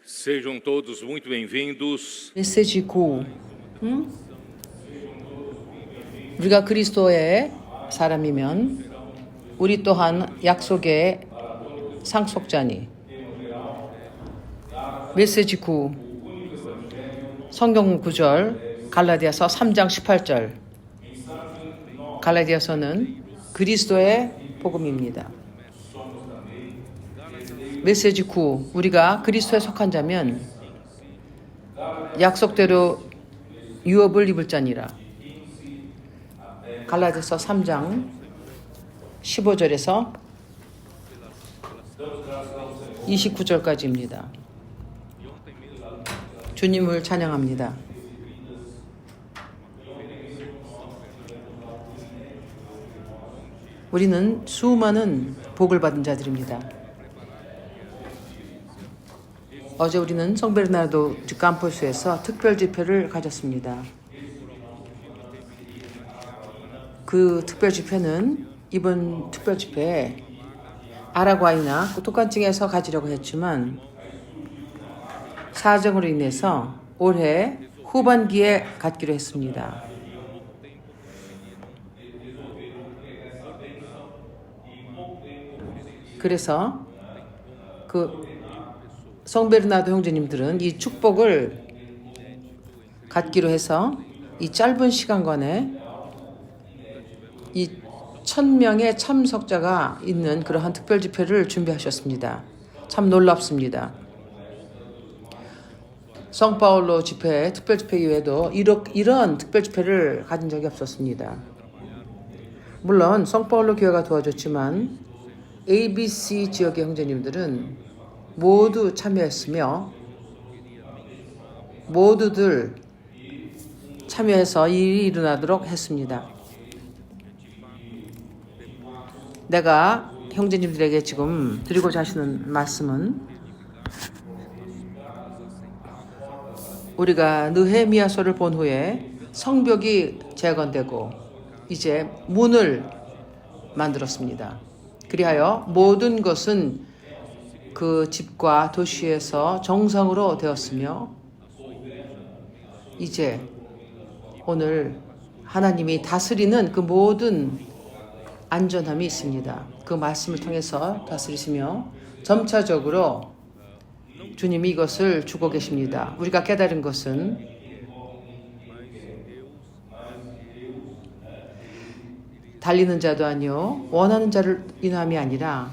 Sejam todos muito bem-vindos. 메시지 9. 우리가 그리스도의 사람이면 우리 또한 약속의 상속자니. 메시지 9. 성경 구절 갈라디아서 3장 18절. 갈라디아서는 그리스도의 복음입니다. 메시지 9. 우리가 그리스도에 속한 자면 약속대로 유업을 입을 자니라. 갈라디아서 3장 15절에서 29절까지입니다. 주님을 찬양합니다. 우리는 수많은 복을 받은 자들입니다. 어제 우리는 성베르나르도 campos에서 특별 집회를 가졌습니다. 그 특별 집회는 이번 특별 집회에 아라과이나 토칸층에서 가지려고 했지만 사정으로 인해서 올해 후반기에 갖기로 했습니다. 그래서 성베르나르도 형제님들은 이 축복을 갖기로 해서 이 짧은 시간간에 이 1000명의 참석자가 있는 그러한 특별 집회를 준비하셨습니다. 참 놀랍습니다. 성파울로 집회, 특별 집회 이외에도 이런 특별 집회를 가진 적이 없었습니다. 물론 성파울로 교회가 도와줬지만 ABC 지역의 형제님들은 모두 참여했으며 모두들 참여해서 일이 일어나도록 했습니다. 내가 형제님들에게 지금 드리고자 하시는 말씀은 우리가 느헤미야서를 본 후에 성벽이 재건되고 이제 문을 만들었습니다. 그리하여 모든 것은 그 집과 도시에서 정상으로 되었으며 이제 오늘 하나님이 다스리는 그 모든 안전함이 있습니다. 그 말씀을 통해서 다스리시며 점차적으로 주님이 이것을 주고 계십니다. 우리가 깨달은 것은 달리는 자도 아니요 원하는 자를 인함이 아니라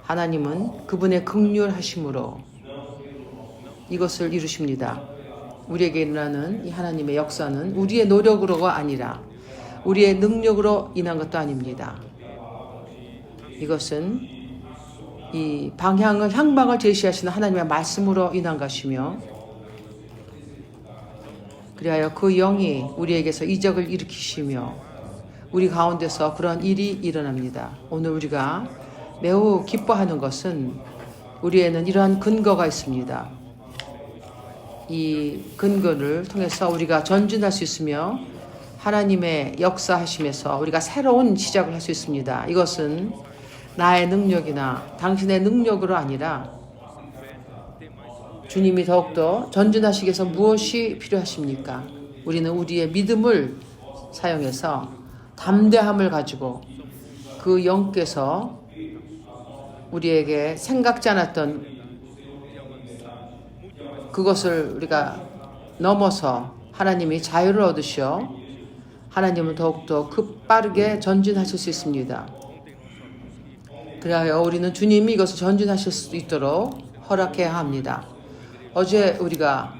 하나님은 그분의 긍휼하심으로 이것을 이루십니다. 우리에게 일어나는 이 하나님의 역사는 우리의 노력으로가 아니라 우리의 능력으로 인한 것도 아닙니다. 이것은 이 향방을 제시하시는 하나님의 말씀으로 인한 것이며 그리하여 그 영이 우리에게서 이적을 일으키시며 우리 가운데서 그런 일이 일어납니다. 오늘 우리가 매우 기뻐하는 것은 우리에는 이러한 근거가 있습니다. 이 근거를 통해서 우리가 전진할 수 있으며 하나님의 역사하심에서 우리가 새로운 시작을 할 수 있습니다. 이것은 나의 능력이나 당신의 능력으로 아니라 주님이 더욱더 전진하시기 위해서 무엇이 필요하십니까? 우리는 우리의 믿음을 사용해서 담대함을 가지고 그 영께서 우리에게 생각지 않았던 그것을 우리가 넘어서 하나님이 자유를 얻으셔 하나님은 더욱더 빠르게 전진하실 수 있습니다. 그리하여 우리는 주님이 이것을 전진하실 수 있도록 허락해야 합니다. 어제 우리가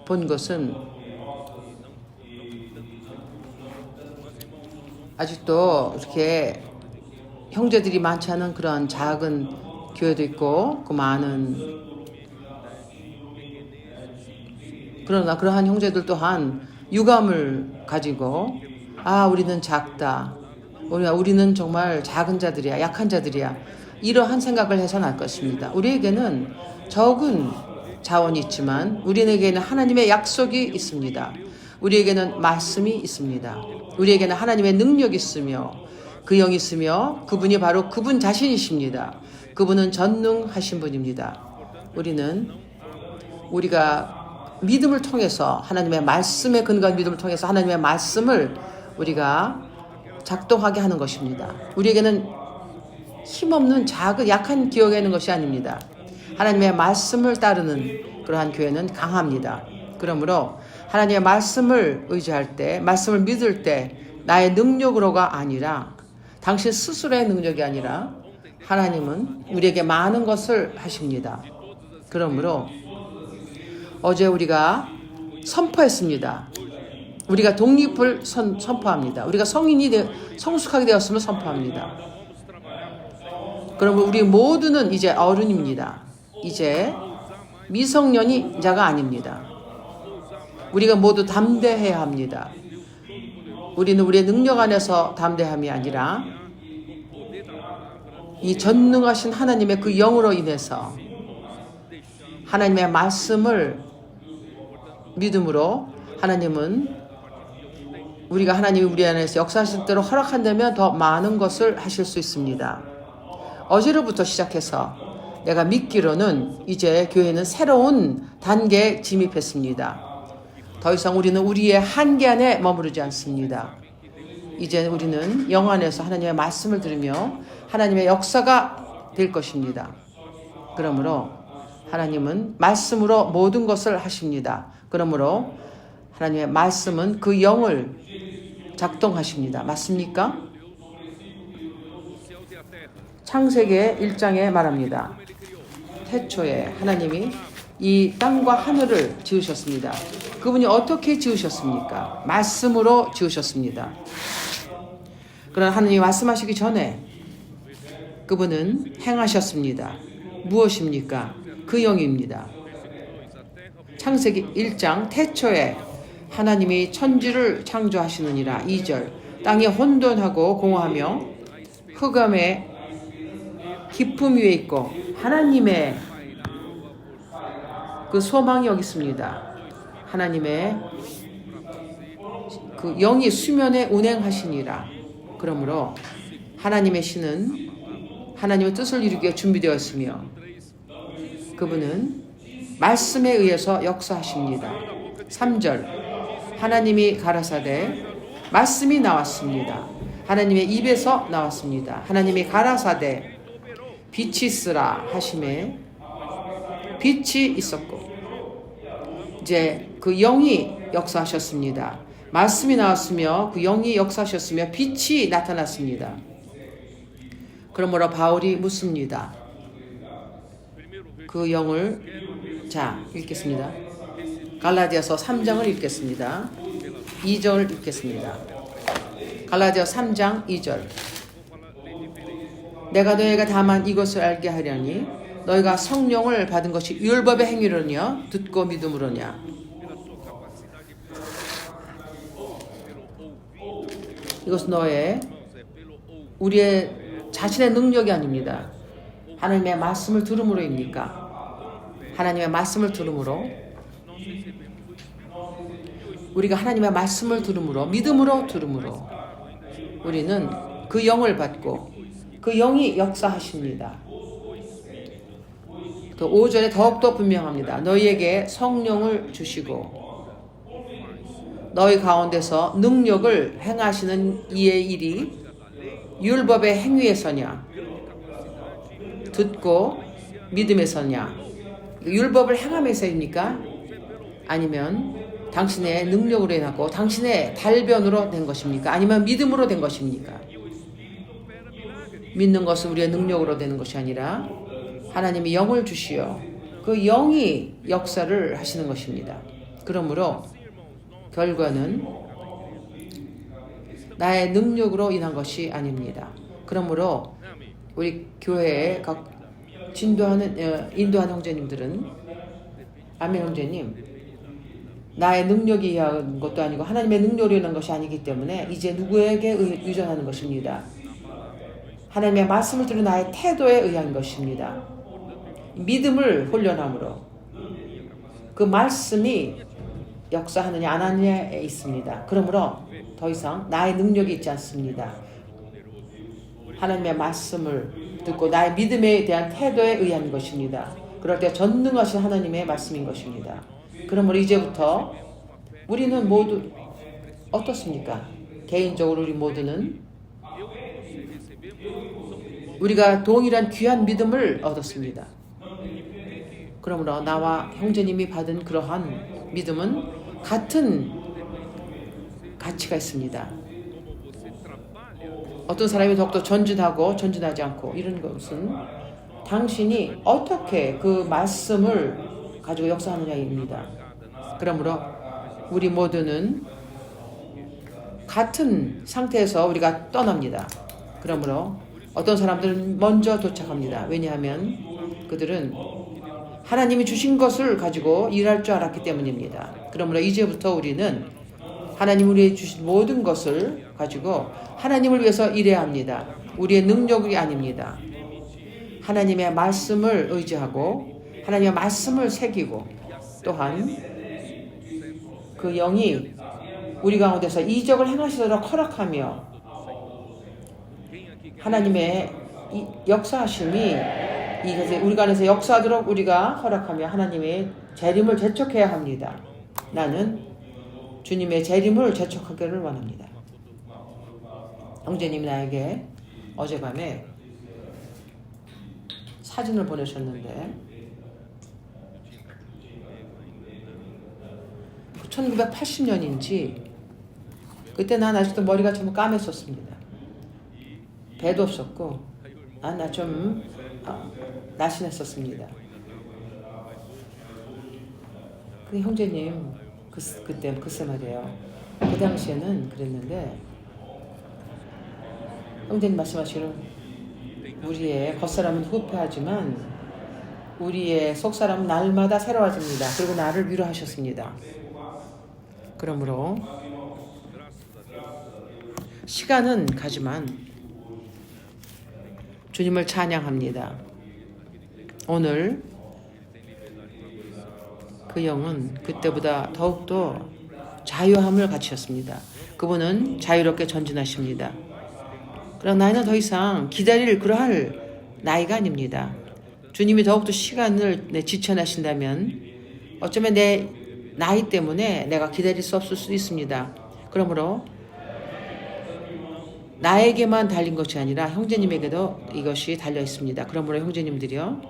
본 것은 아직도 이렇게 형제들이 많지 않은 그런 작은 교회도 있고 그 많은 그러나 그러한 형제들 또한 유감을 가지고 우리는 작다. 우리는 정말 작은 자들이야. 약한 자들이야. 이러한 생각을 해서는 안 것입니다. 우리에게는 적은 자원이 있지만 우리에게는 하나님의 약속이 있습니다. 우리에게는 말씀이 있습니다. 우리에게는 하나님의 능력이 있으며 그 영이 있으며 그분이 바로 그분 자신이십니다. 그분은 전능하신 분입니다. 우리가 믿음을 통해서 하나님의 말씀에 근거한 믿음을 통해서 하나님의 말씀을 우리가 작동하게 하는 것입니다. 우리에게는 힘없는 작은 약한 교회가 있는 것이 아닙니다. 하나님의 말씀을 따르는 그러한 교회는 강합니다. 그러므로 하나님의 말씀을 의지할 때, 말씀을 믿을 때 나의 능력으로가 아니라 당신 스스로의 능력이 아니라 하나님은 우리에게 많은 것을 하십니다. 그러므로 어제 우리가 선포했습니다. 우리가 독립을 선포합니다. 우리가 성숙하게 되었음을 선포합니다. 그러므로 우리 모두는 이제 어른입니다. 이제 미성년이 자가 아닙니다. 우리가 모두 담대해야 합니다. 우리는 우리의 능력 안에서 담대함이 아니라 이 전능하신 하나님의 그 영으로 인해서 하나님의 말씀을 믿음으로 하나님은 우리가 하나님이 우리 안에서 역사하실 대로 허락한다면 더 많은 것을 하실 수 있습니다. 어제로부터 시작해서 내가 믿기로는 이제 교회는 새로운 단계에 진입했습니다. 더 이상 우리는 우리의 한계 안에 머무르지 않습니다. 이제 우리는 영 안에서 하나님의 말씀을 들으며 하나님의 역사가 될 것입니다. 그러므로 하나님은 말씀으로 모든 것을 하십니다. 그러므로 하나님의 말씀은 그 영을 작동하십니다. 맞습니까? 창세기 1장에 말합니다. 태초에 하나님이 이 땅과 하늘을 지으셨습니다. 그분이 어떻게 지으셨습니까? 말씀으로 지으셨습니다. 그러나 하나님이 말씀하시기 전에 그분은 행하셨습니다. 무엇입니까? 그 영입니다. 창세기 1장 태초에 하나님이 천지를 창조하시느니라. 2절 땅이 혼돈하고 공허하며 흑암의 깊음 위에 있고 하나님의 그 소망이 여기 있습니다. 하나님의 그 영이 수면에 운행하시니라. 그러므로 하나님의 신은 하나님의 뜻을 이루기 위해 준비되어 있으며 그분은 말씀에 의해서 역사하십니다. 3절 하나님이 가라사대 말씀이 나왔습니다. 하나님의 입에서 나왔습니다. 하나님이 가라사대 빛이 있으라 하심에 빛이 있었고 이제 그 영이 역사하셨습니다. 말씀이 나왔으며 그 영이 역사하셨으며 빛이 나타났습니다. 그러므로 바울이 묻습니다. 그 영을 읽겠습니다. 갈라디아서 3장을 읽겠습니다. 2절 읽겠습니다. 갈라디아 3장 2절 내가 너희가 다만 이것을 알게 하려니 너희가 성령을 받은 것이 율법의 행위로냐 듣고 믿음으로냐. 이것은 우리의 자신의 능력이 아닙니다. 하나님의 말씀을 들음으로입니까? 하나님의 말씀을 들음으로 우리가 하나님의 말씀을 들음으로 믿음으로 들음으로 우리는 그 영을 받고 그 영이 역사하십니다. 그 5절에 더욱더 분명합니다. 너희에게 성령을 주시고 너희 가운데서 능력을 행하시는 이의 일이 율법의 행위에서냐 듣고 믿음에서냐. 율법을 행함에서입니까? 아니면 당신의 능력으로 인하고 당신의 달변으로 된 것입니까? 아니면 믿음으로 된 것입니까? 믿는 것은 우리의 능력으로 되는 것이 아니라 하나님이 영을 주시어 그 영이 역사를 하시는 것입니다. 그러므로 결과는 나의 능력으로 인한 것이 아닙니다. 그러므로 우리 교회에 인도하는 형제님들은 아멘 형제님 나의 능력이 의한 것도 아니고 하나님의 능력으로 인한 것이 아니기 때문에 이제 누구에게 의존하는 것입니다. 하나님의 말씀을 들은 나의 태도에 의한 것입니다. 믿음을 훈련함으로 그 말씀이 역사하느냐 안 하느냐에 있습니다. 그러므로 더 이상 나의 능력이 있지 않습니다. 하나님의 말씀을 듣고 나의 믿음에 대한 태도에 의한 것입니다. 그럴 때 전능하신 하나님의 말씀인 것입니다. 그러므로 이제부터 우리는 모두 어떻습니까? 개인적으로 우리 모두는 우리가 동일한 귀한 믿음을 얻었습니다. 그러므로 나와 형제님이 받은 그러한 믿음은 같은 가치가 있습니다. 어떤 사람이 더욱더 전진하고 전진하지 않고 이런 것은 당신이 어떻게 그 말씀을 가지고 역사하느냐입니다. 그러므로 우리 모두는 같은 상태에서 우리가 떠납니다. 그러므로 어떤 사람들은 먼저 도착합니다. 왜냐하면 그들은 하나님이 주신 것을 가지고 일할 줄 알았기 때문입니다. 그러므로 이제부터 우리는 하나님 우리에게 주신 모든 것을 가지고 하나님을 위해서 일해야 합니다. 우리의 능력이 아닙니다. 하나님의 말씀을 의지하고 하나님의 말씀을 새기고 또한 그 영이 우리 가운데서 이적을 행하시도록 허락하며 하나님의 역사하심이 이것에 우리 안에서 역사하도록 우리가 허락하며 하나님의 재림을 재촉해야 합니다. 나는 주님의 재림을 재촉하기를 원합니다. 형제님이 나에게 어젯밤에 사진을 보내셨는데 1980년인지 그때 난 아직도 머리가 좀 까맸었습니다. 배도 없었고 나 좀 날씬했었습니다. 그 형제님 그때 글쎄 말이에요. 그 당시에는 그랬는데 형제님 말씀하시는 우리의 겉사람은 후패하지만 우리의 속사람은 날마다 새로워집니다. 그리고 나를 위로하셨습니다. 그러므로 시간은 가지만 주님을 찬양합니다. 오늘 그 영은 그때보다 더욱더 자유함을 갖추었습니다. 그분은 자유롭게 전진하십니다. 그러나 나이는 더 이상 기다릴 그러할 나이가 아닙니다. 주님이 더욱더 시간을 지쳐내신다면 어쩌면 내 나이 때문에 내가 기다릴 수 없을 수도 있습니다. 그러므로 나에게만 달린 것이 아니라 형제님에게도 이것이 달려 있습니다. 그러므로 형제님들이요,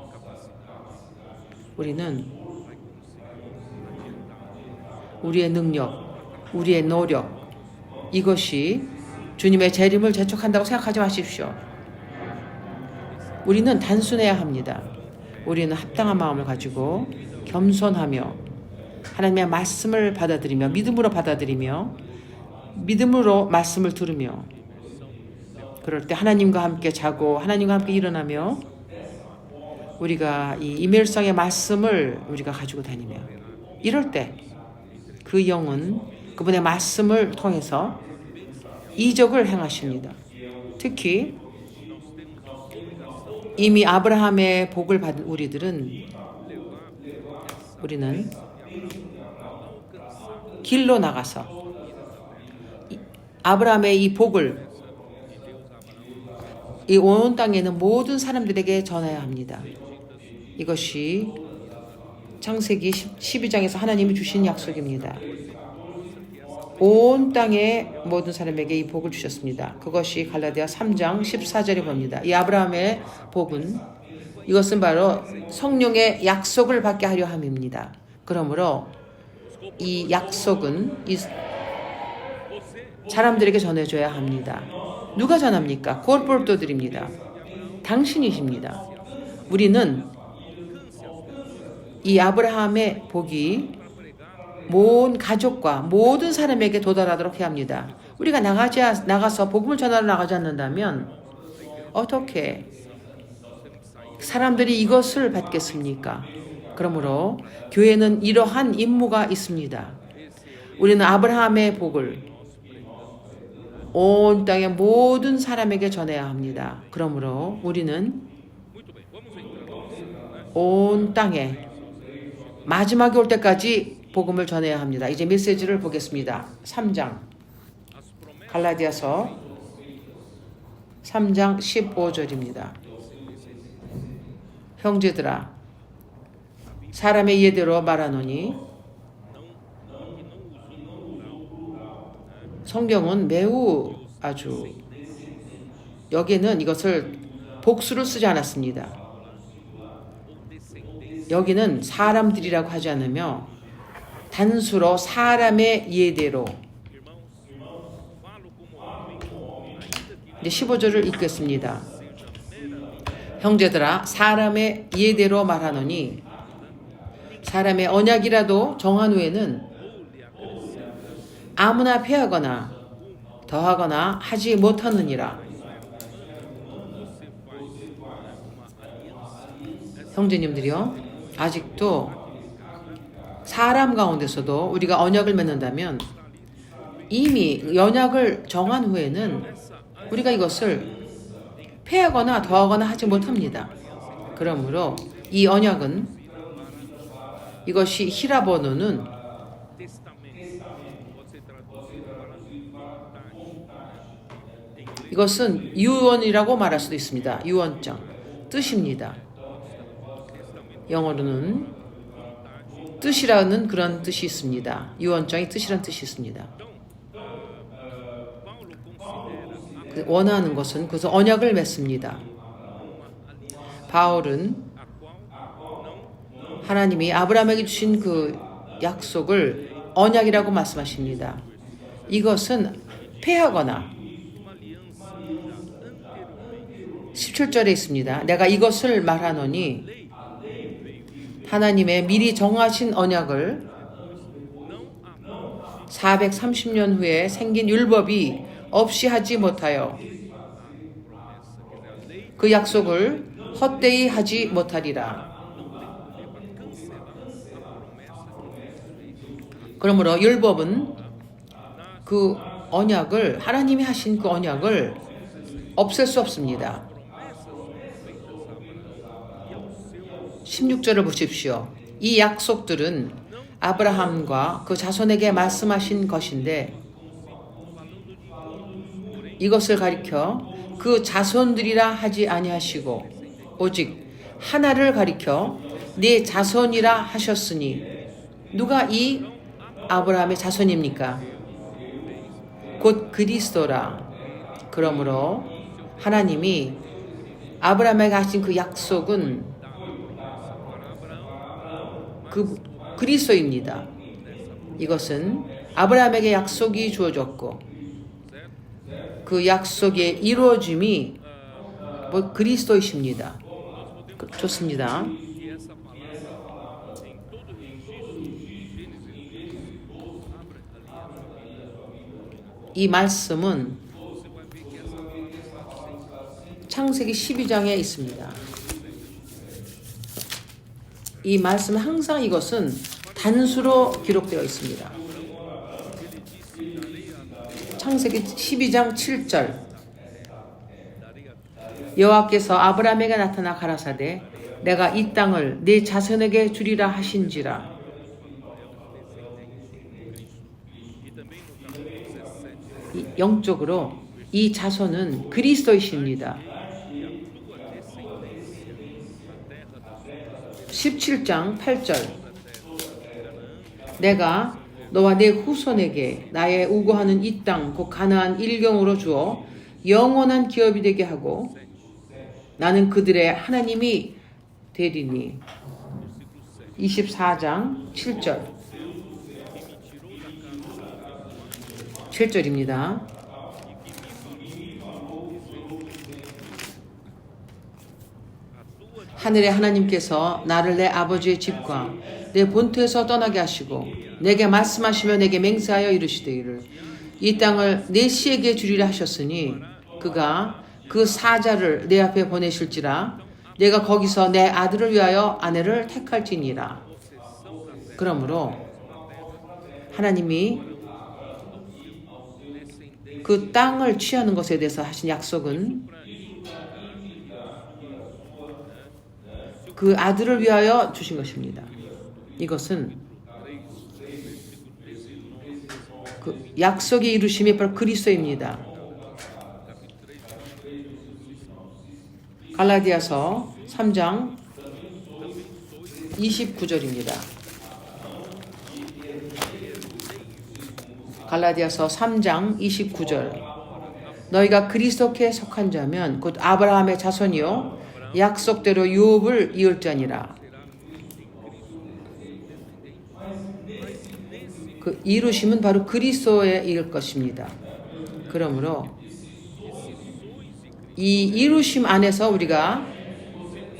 우리는 우리의 능력, 우리의 노력, 이것이 주님의 재림을 재촉한다고 생각하지 마십시오. 우리는 단순해야 합니다. 우리는 합당한 마음을 가지고 겸손하며 하나님의 말씀을 받아들이며 믿음으로 받아들이며 믿음으로 말씀을 들으며 그럴 때 하나님과 함께 자고 하나님과 함께 일어나며 우리가 이 임일성의 말씀을 우리가 가지고 다니며 이럴 때 그 영은 그분의 말씀을 통해서 이적을 행하십니다. 특히 이미 아브라함의 복을 받은 우리는 길로 나가서 아브라함의 이 복을 이 온 땅에 있는 모든 사람들에게 전해야 합니다. 이것이 창세기 12장에서 하나님이 주신 약속입니다. 온 땅의 모든 사람에게 이 복을 주셨습니다. 그것이 갈라디아 3장 14절에 봅니다. 이 아브라함의 복은 이것은 바로 성령의 약속을 받게 하려 함입니다. 그러므로 이 약속은 이 사람들에게 전해줘야 합니다. 누가 전합니까? 골볼도들입니다. 당신이십니다. 우리는 이 아브라함의 복이 모든 가족과 모든 사람에게 도달하도록 해야 합니다. 우리가 나가서 복음을 전하러 나가지 않는다면 어떻게 사람들이 이것을 받겠습니까? 그러므로 교회는 이러한 임무가 있습니다. 우리는 아브라함의 복을 온 땅의 모든 사람에게 전해야 합니다. 그러므로 우리는 온 땅에 마지막에 올 때까지 복음을 전해야 합니다. 이제 메시지를 보겠습니다. 3장 갈라디아서 3장 15절입니다. 형제들아 사람의 이해대로 말하노니 성경은 매우 아주 여기는 이것을 복수를 쓰지 않았습니다. 여기는 사람들이라고 하지 않으며 단수로 사람의 이해대로 이제 15절을 읽겠습니다. 형제들아 사람의 이해대로 말하노니 사람의 언약이라도 정한 후에는 아무나 폐하거나 더하거나 하지 못하느니라. 형제님들이요, 아직도 사람 가운데서도 우리가 언약을 맺는다면 이미 언약을 정한 후에는 우리가 이것을 폐하거나 더하거나 하지 못합니다. 그러므로 이 언약은 이것이 히라보노는 이것은 유언이라고 말할 수도 있습니다. 유언장 뜻입니다. 영어로는 뜻이라는 그런 뜻이 있습니다. 유언장이 뜻이라는 뜻이 있습니다. 원하는 것은 그래서 언약을 맺습니다. 바울은 하나님이 아브라함에게 주신 그 약속을 언약이라고 말씀하십니다. 이것은 폐하거나 17절에 있습니다. 내가 이것을 말하노니 하나님의 미리 정하신 언약을 430년 후에 생긴 율법이 없이 하지 못하여 그 약속을 헛되이 하지 못하리라. 그러므로 율법은 그 언약을 하나님이 하신 그 언약을 없앨 수 없습니다. 16절을 보십시오. 이 약속들은 아브라함과 그 자손에게 말씀하신 것인데 이것을 가리켜 그 자손들이라 하지 아니하시고 오직 하나를 가리켜 네 자손이라 하셨으니 누가 이 아브라함의 자손입니까? 곧 그리스도라. 그러므로 하나님이 아브라함에게 하신 그 약속은 그 그리스도입니다. 이것은 아브라함에게 약속이 주어졌고 그 약속의 이루어짐이 그리스도이십니다. 좋습니다. 이 말씀은 창세기 12장에 있습니다. 이 말씀 항상 이것은 단수로 기록되어 있습니다. 창세기 12장 7절 여호와께서 아브라함에게 나타나 가라사대 내가 이 땅을 네 자손에게 주리라 하신지라. 영적으로 이 자손은 그리스도이십니다. 17장 8절 내가 너와 내 후손에게 나의 우고하는 이 땅 곧 가나안 일경으로 주어 영원한 기업이 되게 하고 나는 그들의 하나님이 되리니. 24장 7절 7절입니다. 하늘의 하나님께서 나를 내 아버지의 집과 내 본토에서 떠나게 하시고 내게 말씀하시며 내게 맹세하여 이르시되기를 이 땅을 내 씨에게 주리라 하셨으니 그가 그 사자를 내 앞에 보내실지라 내가 거기서 내 아들을 위하여 아내를 택할지니라. 그러므로 하나님이 그 땅을 취하는 것에 대해서 하신 약속은 그 아들을 위하여 주신 것입니다. 이것은 그 약속의 이루심이 바로 그리스도입니다. 갈라디아서 3장 29절입니다. 갈라디아서 3장 29절. 너희가 그리스도께 속한 자면 곧 아브라함의 자손이요 약속대로 유업을 이을 자니라. 그 이루심은 바로 그리스도에 이을 것입니다. 그러므로 이 이루심 안에서 우리가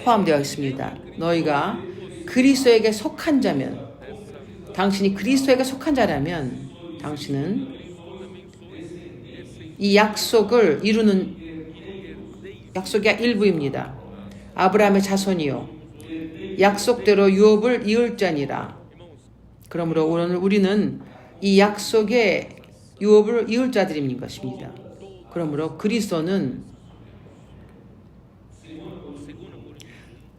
포함되어 있습니다. 너희가 그리스도에게 속한 자면, 당신이 그리스도에게 속한 자라면 당신은 이 약속을 이루는 약속의 일부입니다. 아브라함의 자손이요 약속대로 유업을 이을 자니라. 그러므로 오늘 우리는 이 약속의 유업을 이을 자들인 것입니다. 그러므로 그리스도는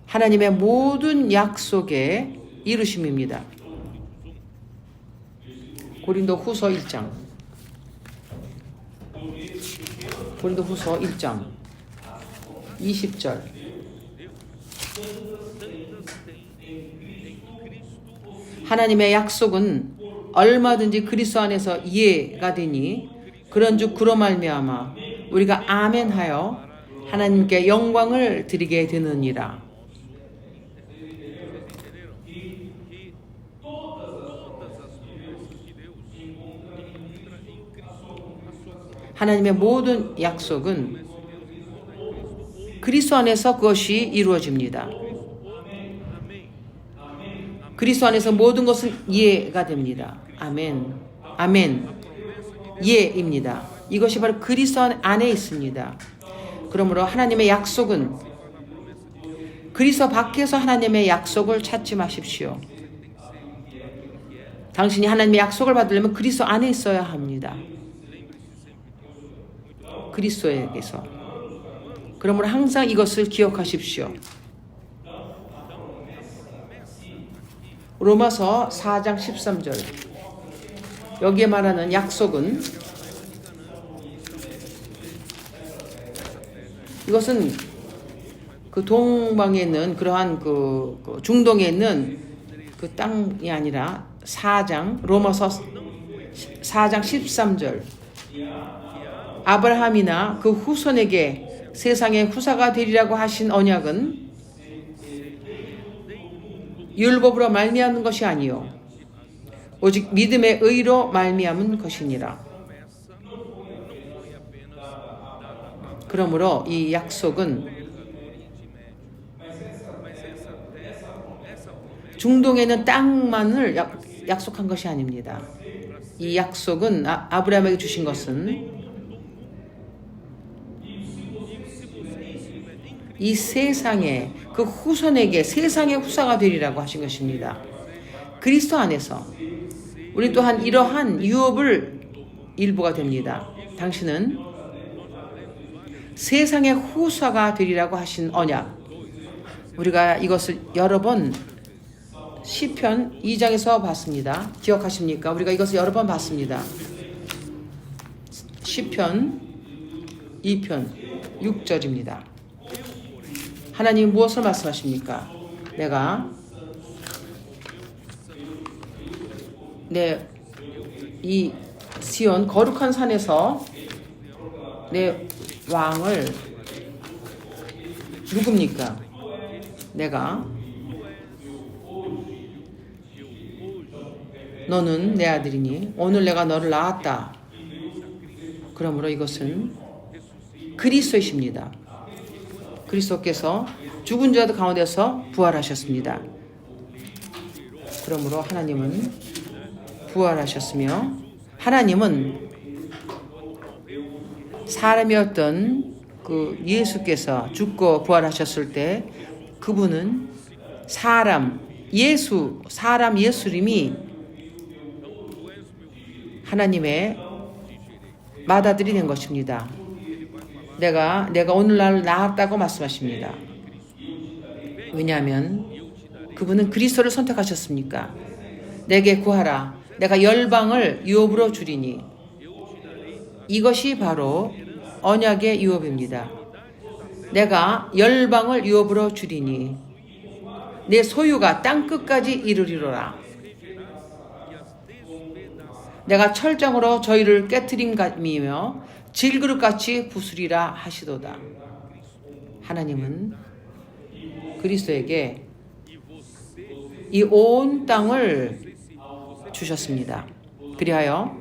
하나님의 모든 약속의 이루심입니다. 고린도후서 1장. 고린도후서 1장 20절. 하나님의 약속은 얼마든지 그리스도 안에서 이해가 되니 그런즉 그로 말미암아 우리가 아멘하여 하나님께 영광을 드리게 되느니라. 하나님의 모든 약속은 그리스도 안에서 그것이 이루어집니다. 그리스도 안에서 모든 것은 이해가 됩니다. 아멘. 아멘. 예입니다. 이것이 바로 그리스도 안에 있습니다. 그러므로 하나님의 약속은 그리스도 밖에서 하나님의 약속을 찾지 마십시오. 당신이 하나님의 약속을 받으려면 그리스도 안에 있어야 합니다. 그리스도에게서. 그러므로 항상 이것을 기억하십시오. 로마서 4장 13절. 여기에 말하는 약속은 이것은 그 동방에 있는 그러한 그 중동에 있는 그 땅이 아니라 4장 로마서 4장 13절. 아브라함이나 그 후손에게 세상의 후사가 되리라고 하신 언약은 율법으로 말미암는 것이 아니요 오직 믿음의 의로 말미암은 것이니라. 그러므로 이 약속은 중동에 있는 땅만을 약속한 것이 아닙니다. 이 약속은 아브라함에게 주신 것은 이 세상에 그 후손에게 세상의 후사가 되리라고 하신 것입니다. 그리스도 안에서 우리 또한 이러한 유업을 일부가 됩니다. 당신은 세상의 후사가 되리라고 하신 언약. 우리가 이것을 여러 번 시편 2장에서 봤습니다. 기억하십니까? 우리가 이것을 여러 번 봤습니다. 시편 2편 6절입니다. 하나님 무엇을 말씀하십니까? 내가 이 시온 거룩한 산에서 내 왕을 누굽니까? 내가 너는 내 아들이니 오늘 내가 너를 낳았다. 그러므로 이것은 그리스도이십니다. 그리스도께서 죽은 자 가운데서 부활하셨습니다. 그러므로 하나님은 부활하셨으며 하나님은 사람이었던 그 예수께서 죽고 부활하셨을 때 그분은 사람 예수님이 하나님의 맏아들이 된 것입니다. 내가 오늘날 낳았다고 말씀하십니다. 왜냐하면 그분은 그리스도를 선택하셨습니까? 내게 구하라. 내가 열방을 유업으로 주리니. 이것이 바로 언약의 유업입니다. 내가 열방을 유업으로 주리니 내 소유가 땅끝까지 이르리로라. 내가 철장으로 저희를 깨트림감이며 질그릇같이 부수리라 하시도다. 하나님은 그리스도에게 이 온 땅을 주셨습니다. 그리하여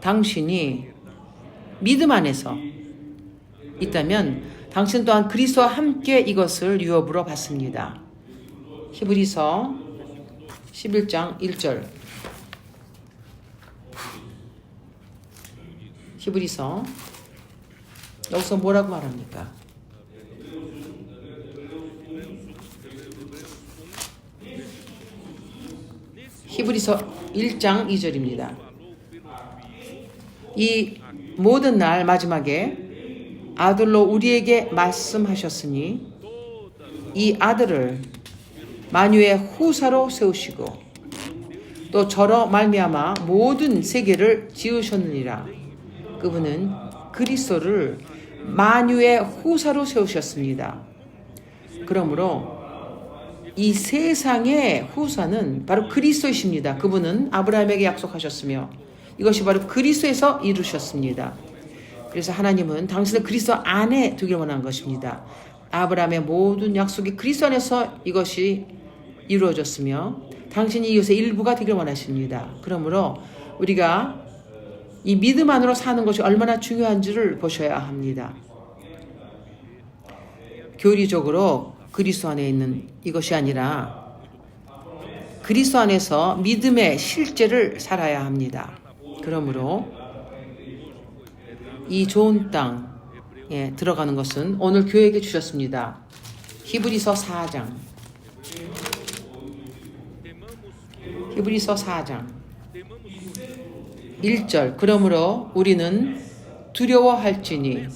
당신이 믿음 안에서 있다면 당신 또한 그리스도와 함께 이것을 유업으로 받습니다. 히브리서 11장 1절. 히브리서 여기서 뭐라고 말합니까? 히브리서 1장 2절입니다. 이 모든 날 마지막에 아들로 우리에게 말씀하셨으니 이 아들을 만유의 후사로 세우시고 또 저로 말미암아 모든 세계를 지으셨느니라. 그분은 그리스도를 만유의 후사로 세우셨습니다. 그러므로 이 세상의 후사는 바로 그리스도이십니다. 그분은 아브라함에게 약속하셨으며 이것이 바로 그리스도에서 이루셨습니다. 그래서 하나님은 당신을 그리스도 안에 두길 원한 것입니다. 아브라함의 모든 약속이 그리스도 안에서 이것이 이루어졌으며 당신이 이것의 일부가 되길 원하십니다. 그러므로 우리가 이 믿음 안으로 사는 것이 얼마나 중요한지를 보셔야 합니다. 교리적으로 그리스도 안에 있는 이것이 아니라 그리스도 안에서 믿음의 실제를 살아야 합니다. 그러므로 이 좋은 땅에 들어가는 것은 오늘 교회에게 주셨습니다. 히브리서 4장. 히브리서 4장 1절. 그러므로 우리는 두려워할지니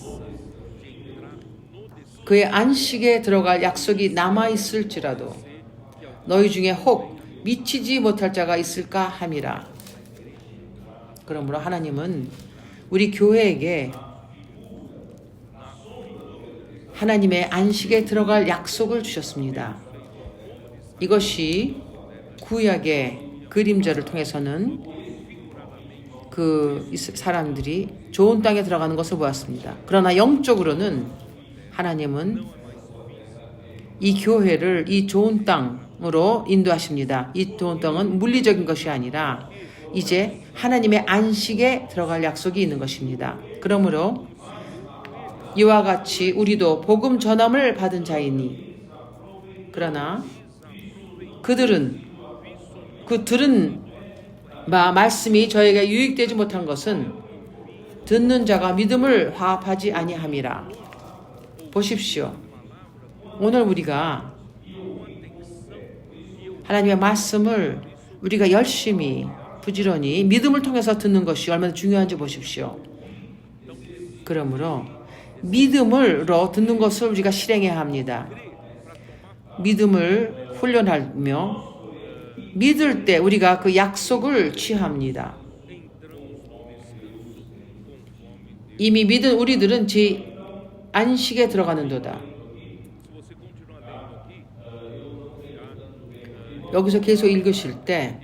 그의 안식에 들어갈 약속이 남아있을지라도 너희 중에 혹 미치지 못할 자가 있을까 함이라. 그러므로 하나님은 우리 교회에게 하나님의 안식에 들어갈 약속을 주셨습니다. 이것이 구약의 그림자를 통해서는 그 사람들이 좋은 땅에 들어가는 것을 보았습니다. 그러나 영적으로는 하나님은 이 교회를 이 좋은 땅으로 인도하십니다. 이 좋은 땅은 물리적인 것이 아니라 이제 하나님의 안식에 들어갈 약속이 있는 것입니다. 그러므로 이와 같이 우리도 복음 전함을 받은 자이니 그러나 그들은 그 들은 말씀이 저에게 유익되지 못한 것은 듣는 자가 믿음을 화합하지 아니함이라. 보십시오. 오늘 우리가 하나님의 말씀을 우리가 열심히 부지런히 믿음을 통해서 듣는 것이 얼마나 중요한지 보십시오. 그러므로 믿음으로 듣는 것을 우리가 실행해야 합니다. 믿음을 훈련하며 믿을 때 우리가 그 약속을 취합니다. 이미 믿은 우리들은 제 안식에 들어가는도다. 여기서 계속 읽으실 때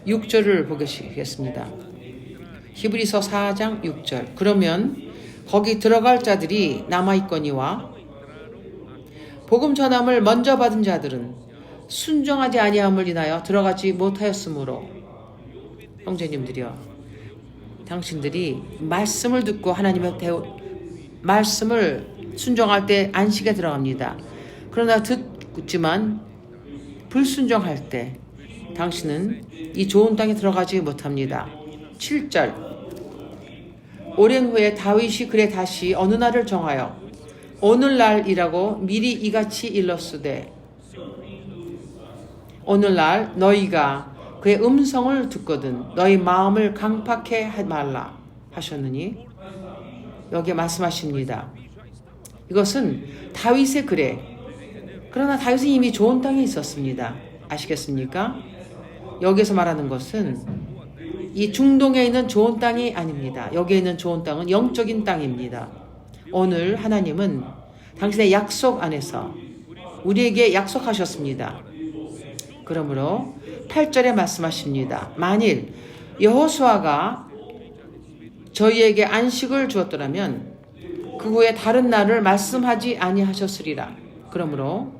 (6절을) 보시겠습니다. 히브리서 4장 6절. 그러면 거기 들어갈 자들이 남아있거니와 복음 전함을 먼저 받은 자들은 순종하지 아니함을 인하여 들어가지 못하였으므로. 형제님들이여, 당신들이 말씀을 듣고 하나님의 말씀을 순종할 때 안식에 들어갑니다. 그러나 듣지만 불순종할 때 당신은 이 좋은 땅에 들어가지 못합니다. 7절. 오랜 후에 다윗이 그래 다시 어느 날을 정하여 오늘날이라고 미리 이같이 일렀으되 오늘날 너희가 그의 음성을 듣거든 너희 마음을 강팍해 하지 말라 하셨느니 여기에 말씀하십니다. 이것은 다윗의 글에 그러나 다윗은 이미 좋은 땅에 있었습니다. 아시겠습니까? 여기에서 말하는 것은 이 중동에 있는 좋은 땅이 아닙니다. 여기에 있는 좋은 땅은 영적인 땅입니다. 오늘 하나님은 당신의 약속 안에서 우리에게 약속하셨습니다. 그러므로 8절에 말씀하십니다. 만일 여호수아가 저희에게 안식을 주었더라면 그 후에 다른 날을 말씀하지 아니하셨으리라. 그러므로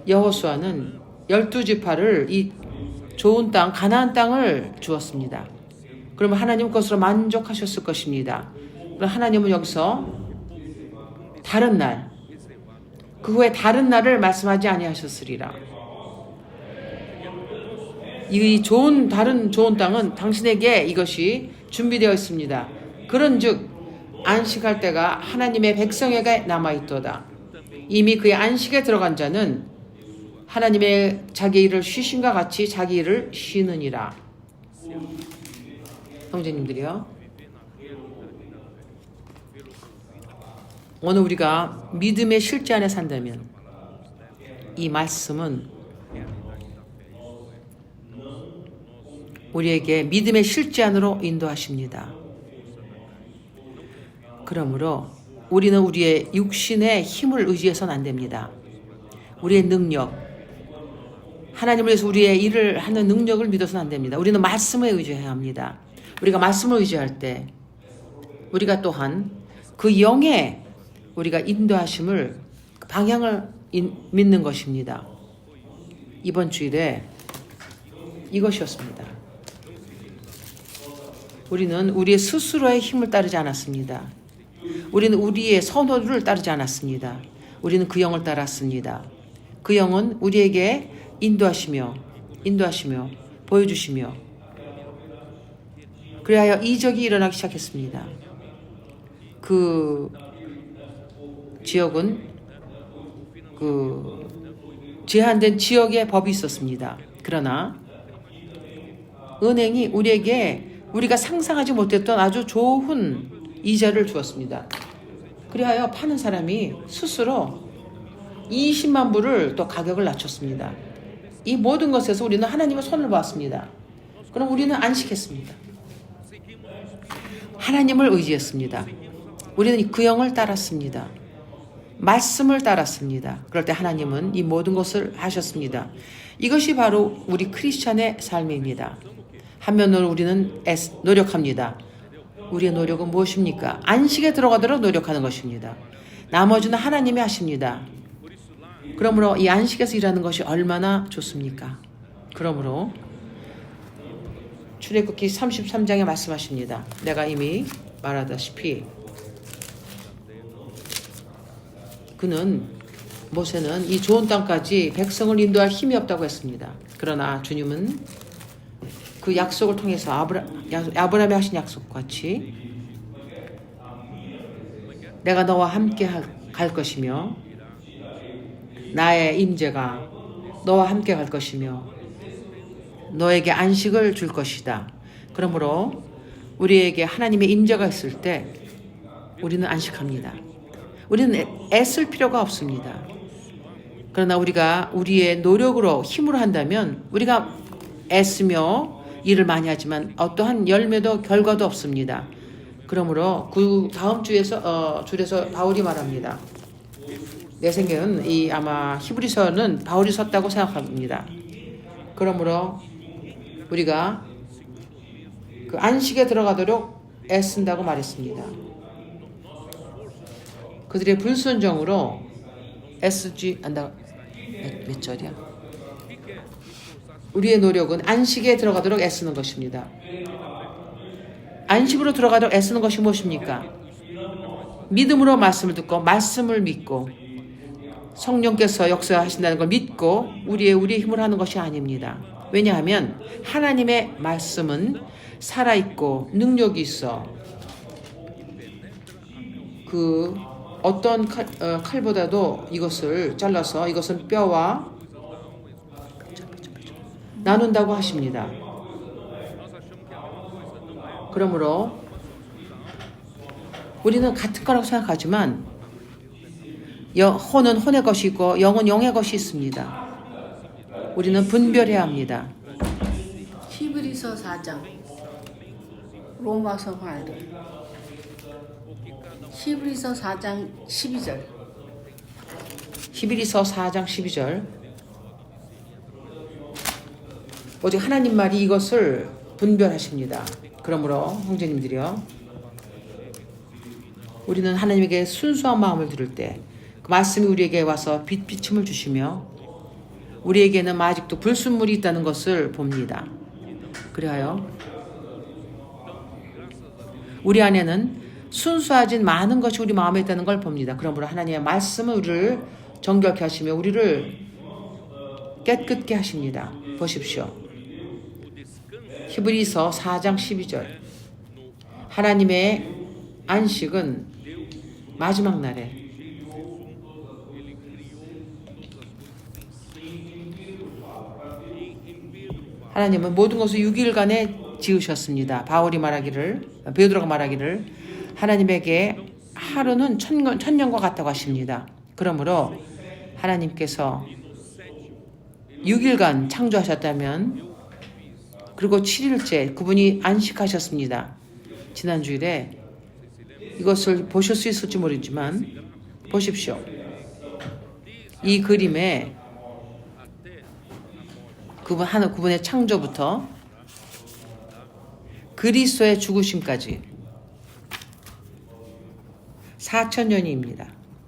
여호수아는 12지파를 이 좋은 땅 가나안 땅을 주었습니다. 그러면 하나님 그것으로 만족하셨을 것입니다. 그럼 하나님은 여기서 다른 날, 그 후에 다른 날을 말씀하지 아니하셨으리라. 이 다른 좋은 땅은 당신에게 이것이 준비되어 있습니다. 그런즉 안식할 때가 하나님의 백성에게 남아있도다. 이미 그의 안식에 들어간 자는 하나님의 자기 일을 쉬신과 같이 자기 일을 쉬느니라. 형제님들이요, 오늘 우리가 믿음의 실제 안에 산다면 이 말씀은 우리에게 믿음의 실제 안으로 인도하십니다. 그러므로 우리는 우리의 육신의 힘을 의지해서는 안 됩니다. 우리의 능력, 하나님을 위해서 우리의 일을 하는 능력을 믿어서는 안 됩니다. 우리는 말씀에 의지해야 합니다. 우리가 말씀을 의지할 때 우리가 또한 그 영의 우리가 인도하심을 방향을 믿는 것입니다. 이번 주일에 이것이었습니다. 우리는 우리의 스스로의 힘을 따르지 않았습니다. 우리는 우리의 선호를 따르지 않았습니다. 우리는 그 영을 따랐습니다. 그 영은 우리에게 인도하시며 보여주시며 그리하여 이적이 일어나기 시작했습니다. 그 지역은 그 제한된 지역의 법이 있었습니다. 그러나 은행이 우리에게 우리가 상상하지 못했던 아주 좋은 이자를 주었습니다. 그리하여 파는 사람이 스스로 20만 불을 또 가격을 낮췄습니다. 이 모든 것에서 우리는 하나님의 손을 보았습니다. 그럼 우리는 안식했습니다. 하나님을 의지했습니다. 우리는 그 영을 따랐습니다. 말씀을 따랐습니다. 그럴 때 하나님은 이 모든 것을 하셨습니다. 이것이 바로 우리 크리스찬의 삶입니다. 한면으로 우리는 노력합니다. 우리의 노력은 무엇입니까? 안식에 들어가도록 노력하는 것입니다. 나머지는 하나님이 하십니다. 그러므로 이 안식에서 일하는 것이 얼마나 좋습니까? 그러므로 출애굽기 33장에 말씀하십니다. 내가 이미 말하다시피 모세는 이 좋은 땅까지 백성을 인도할 힘이 없다고 했습니다. 그러나 주님은 그 약속을 통해서 아브라함이 하신 약속과 같이 내가 너와 함께 갈 것이며 나의 임재가 너와 함께 갈 것이며 너에게 안식을 줄 것이다. 그러므로 우리에게 하나님의 임재가 있을 때 우리는 안식합니다. 우리는 애쓸 필요가 없습니다. 그러나 우리가 우리의 노력으로 힘으로 한다면 우리가 애쓰며 일을 많이 하지만 어떠한 열매도 결과도 없습니다. 그러므로 그 다음 줄에서 바울이 말합니다. 내 생각은 아마 히브리서는 바울이 썼다고 생각합니다. 그러므로 우리가 그 안식에 들어가도록 애쓴다고 말했습니다. 그들의 불순종으로 애쓰지 않다. 몇 절이야? 우리의 노력은 안식에 들어가도록 애쓰는 것입니다. 안식으로 들어가도록 애쓰는 것이 무엇입니까? 믿음으로 말씀을 듣고 말씀을 믿고 성령께서 역사하신다는 걸 믿고 우리의 힘을 하는 것이 아닙니다. 왜냐하면 하나님의 말씀은 살아있고 능력이 있어 그 어떤 칼보다도 이것을 잘라서 이것은 뼈와 나눈다고 하십니다. 그러므로 우리는 같은 거라고 생각하지만 혼은 혼의 것이 있고 영은 영의 것이 있습니다. 우리는 분별해야 합니다. 히브리서 4장, 로마서 8절, 히브리서 4장 12절. 히브리서 4장 12절. 오직 하나님 말이 이것을 분별하십니다. 그러므로 형제님들이요, 우리는 하나님에게 순수한 마음을 들을 때 그 말씀이 우리에게 와서 빛비침을 주시며 우리에게는 아직도 불순물이 있다는 것을 봅니다. 그래요. 우리 안에는 순수하진 많은 것이 우리 마음에 있다는 걸 봅니다. 그러므로 하나님의 말씀은 우리를 정결케 하시며 우리를 깨끗게 하십니다. 보십시오. 히브리서 4장 12절. 하나님의 안식은 마지막 날에 하나님은 모든 것을 6일간에 지으셨습니다. 바울이 말하기를, 베드로가 말하기를 하나님에게 하루는 천년과 같다고 하십니다. 그러므로 하나님께서 6일간 창조하셨다면 그리고 7일째 그분이 안식하셨습니다. 지난 주일에 이것을 보실 수 있을지 모르지만 보십시오. 이 그림에 그분의 창조부터 그리스도의 죽으심까지 4,000년입니다.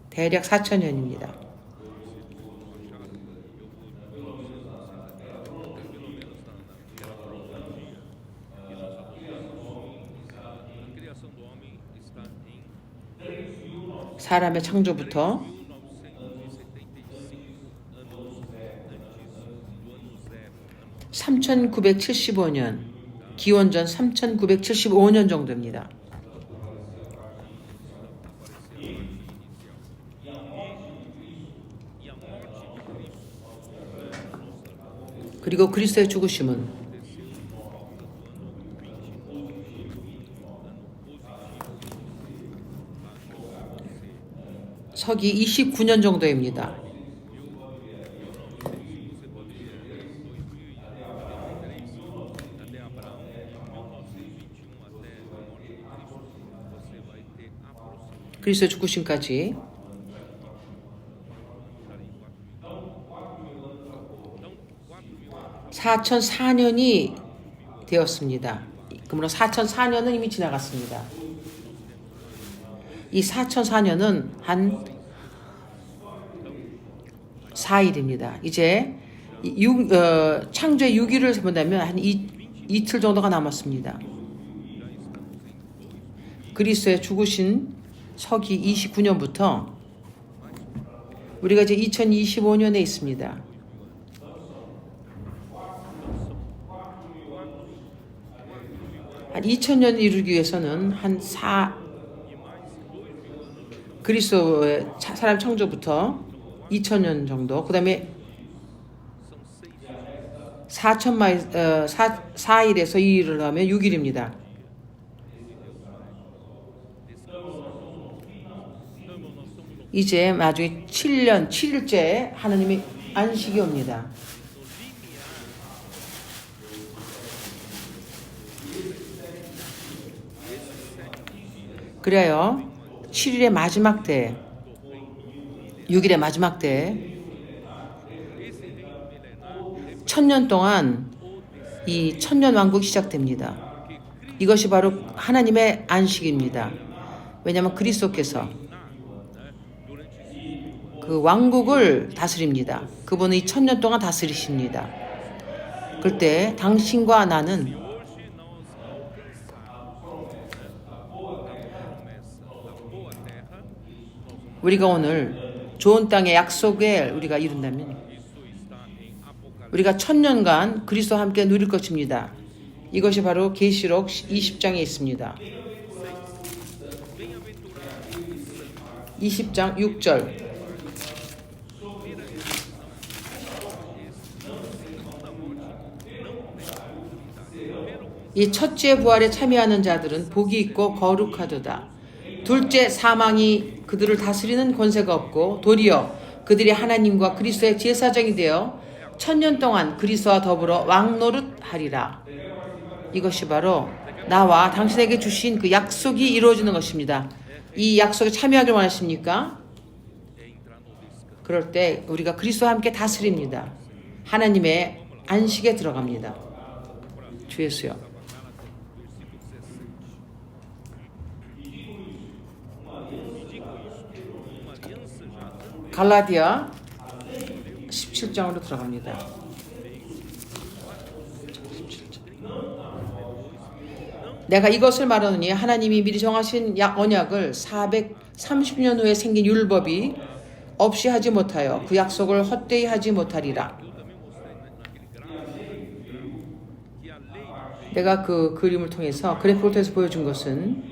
대략 4,000년입니다. 사람의 창조부터 3,975년, 기원전 3,975년 정도입니다. 그리고 그리스도의 죽으심은 서기 29년 정도입니다. 그리스도의 죽으심까지 4,004년이 되었습니다. 그러므로 4,004년은 이미 지나갔습니다. 이 4,004년은 한 4일입니다. 이제 창조의 6일을 본다면 한 이틀 정도가 남았습니다. 그리스도의 죽으신 서기 29년부터 우리가 이제 2025년에 있습니다. 한 2000년 이루기 위해서는 그리스도의 사람 창조부터 2000년 정도, 그 다음에 4일에서 2일을 하면 6일입니다. 이제 나중에 7일째 하나님의 안식이 옵니다. 그래요. 7일의 마지막 때, 6일의 마지막 때 1000년 동안 이 천년왕국이 시작됩니다. 이것이 바로 하나님의 안식입니다. 왜냐하면 그리스도께서 그 왕국을 다스립니다. 그분은 이 1000년 동안 다스리십니다. 그때 당신과 나는 우리가 오늘 좋은 땅의 약속에 우리가 이룬다면 우리가 1000년간 그리스도와 함께 누릴 것입니다. 이것이 바로 계시록 20장에 있습니다. 20장 6절. 이 첫째 부활에 참여하는 자들은 복이 있고 거룩하도다. 둘째 사망이 그들을 다스리는 권세가 없고 도리어 그들이 하나님과 그리스도의 제사장이 되어 1000년 동안 그리스도와 더불어 왕노릇하리라. 이것이 바로 나와 당신에게 주신 그 약속이 이루어지는 것입니다. 이 약속에 참여하길 원하십니까? 그럴 때 우리가 그리스도와 함께 다스립니다. 하나님의 안식에 들어갑니다. 주 예수요. 갈라디아 17장으로 들어갑니다. 17장. 내가 이것을 말하노니 하나님이 미리 정하신 언약을 430년 후에 생긴 율법이 없이 하지 못하여 그 약속을 헛되이 하지 못하리라. 내가 그 그림을 통해서 그래프를 통해서 보여준 것은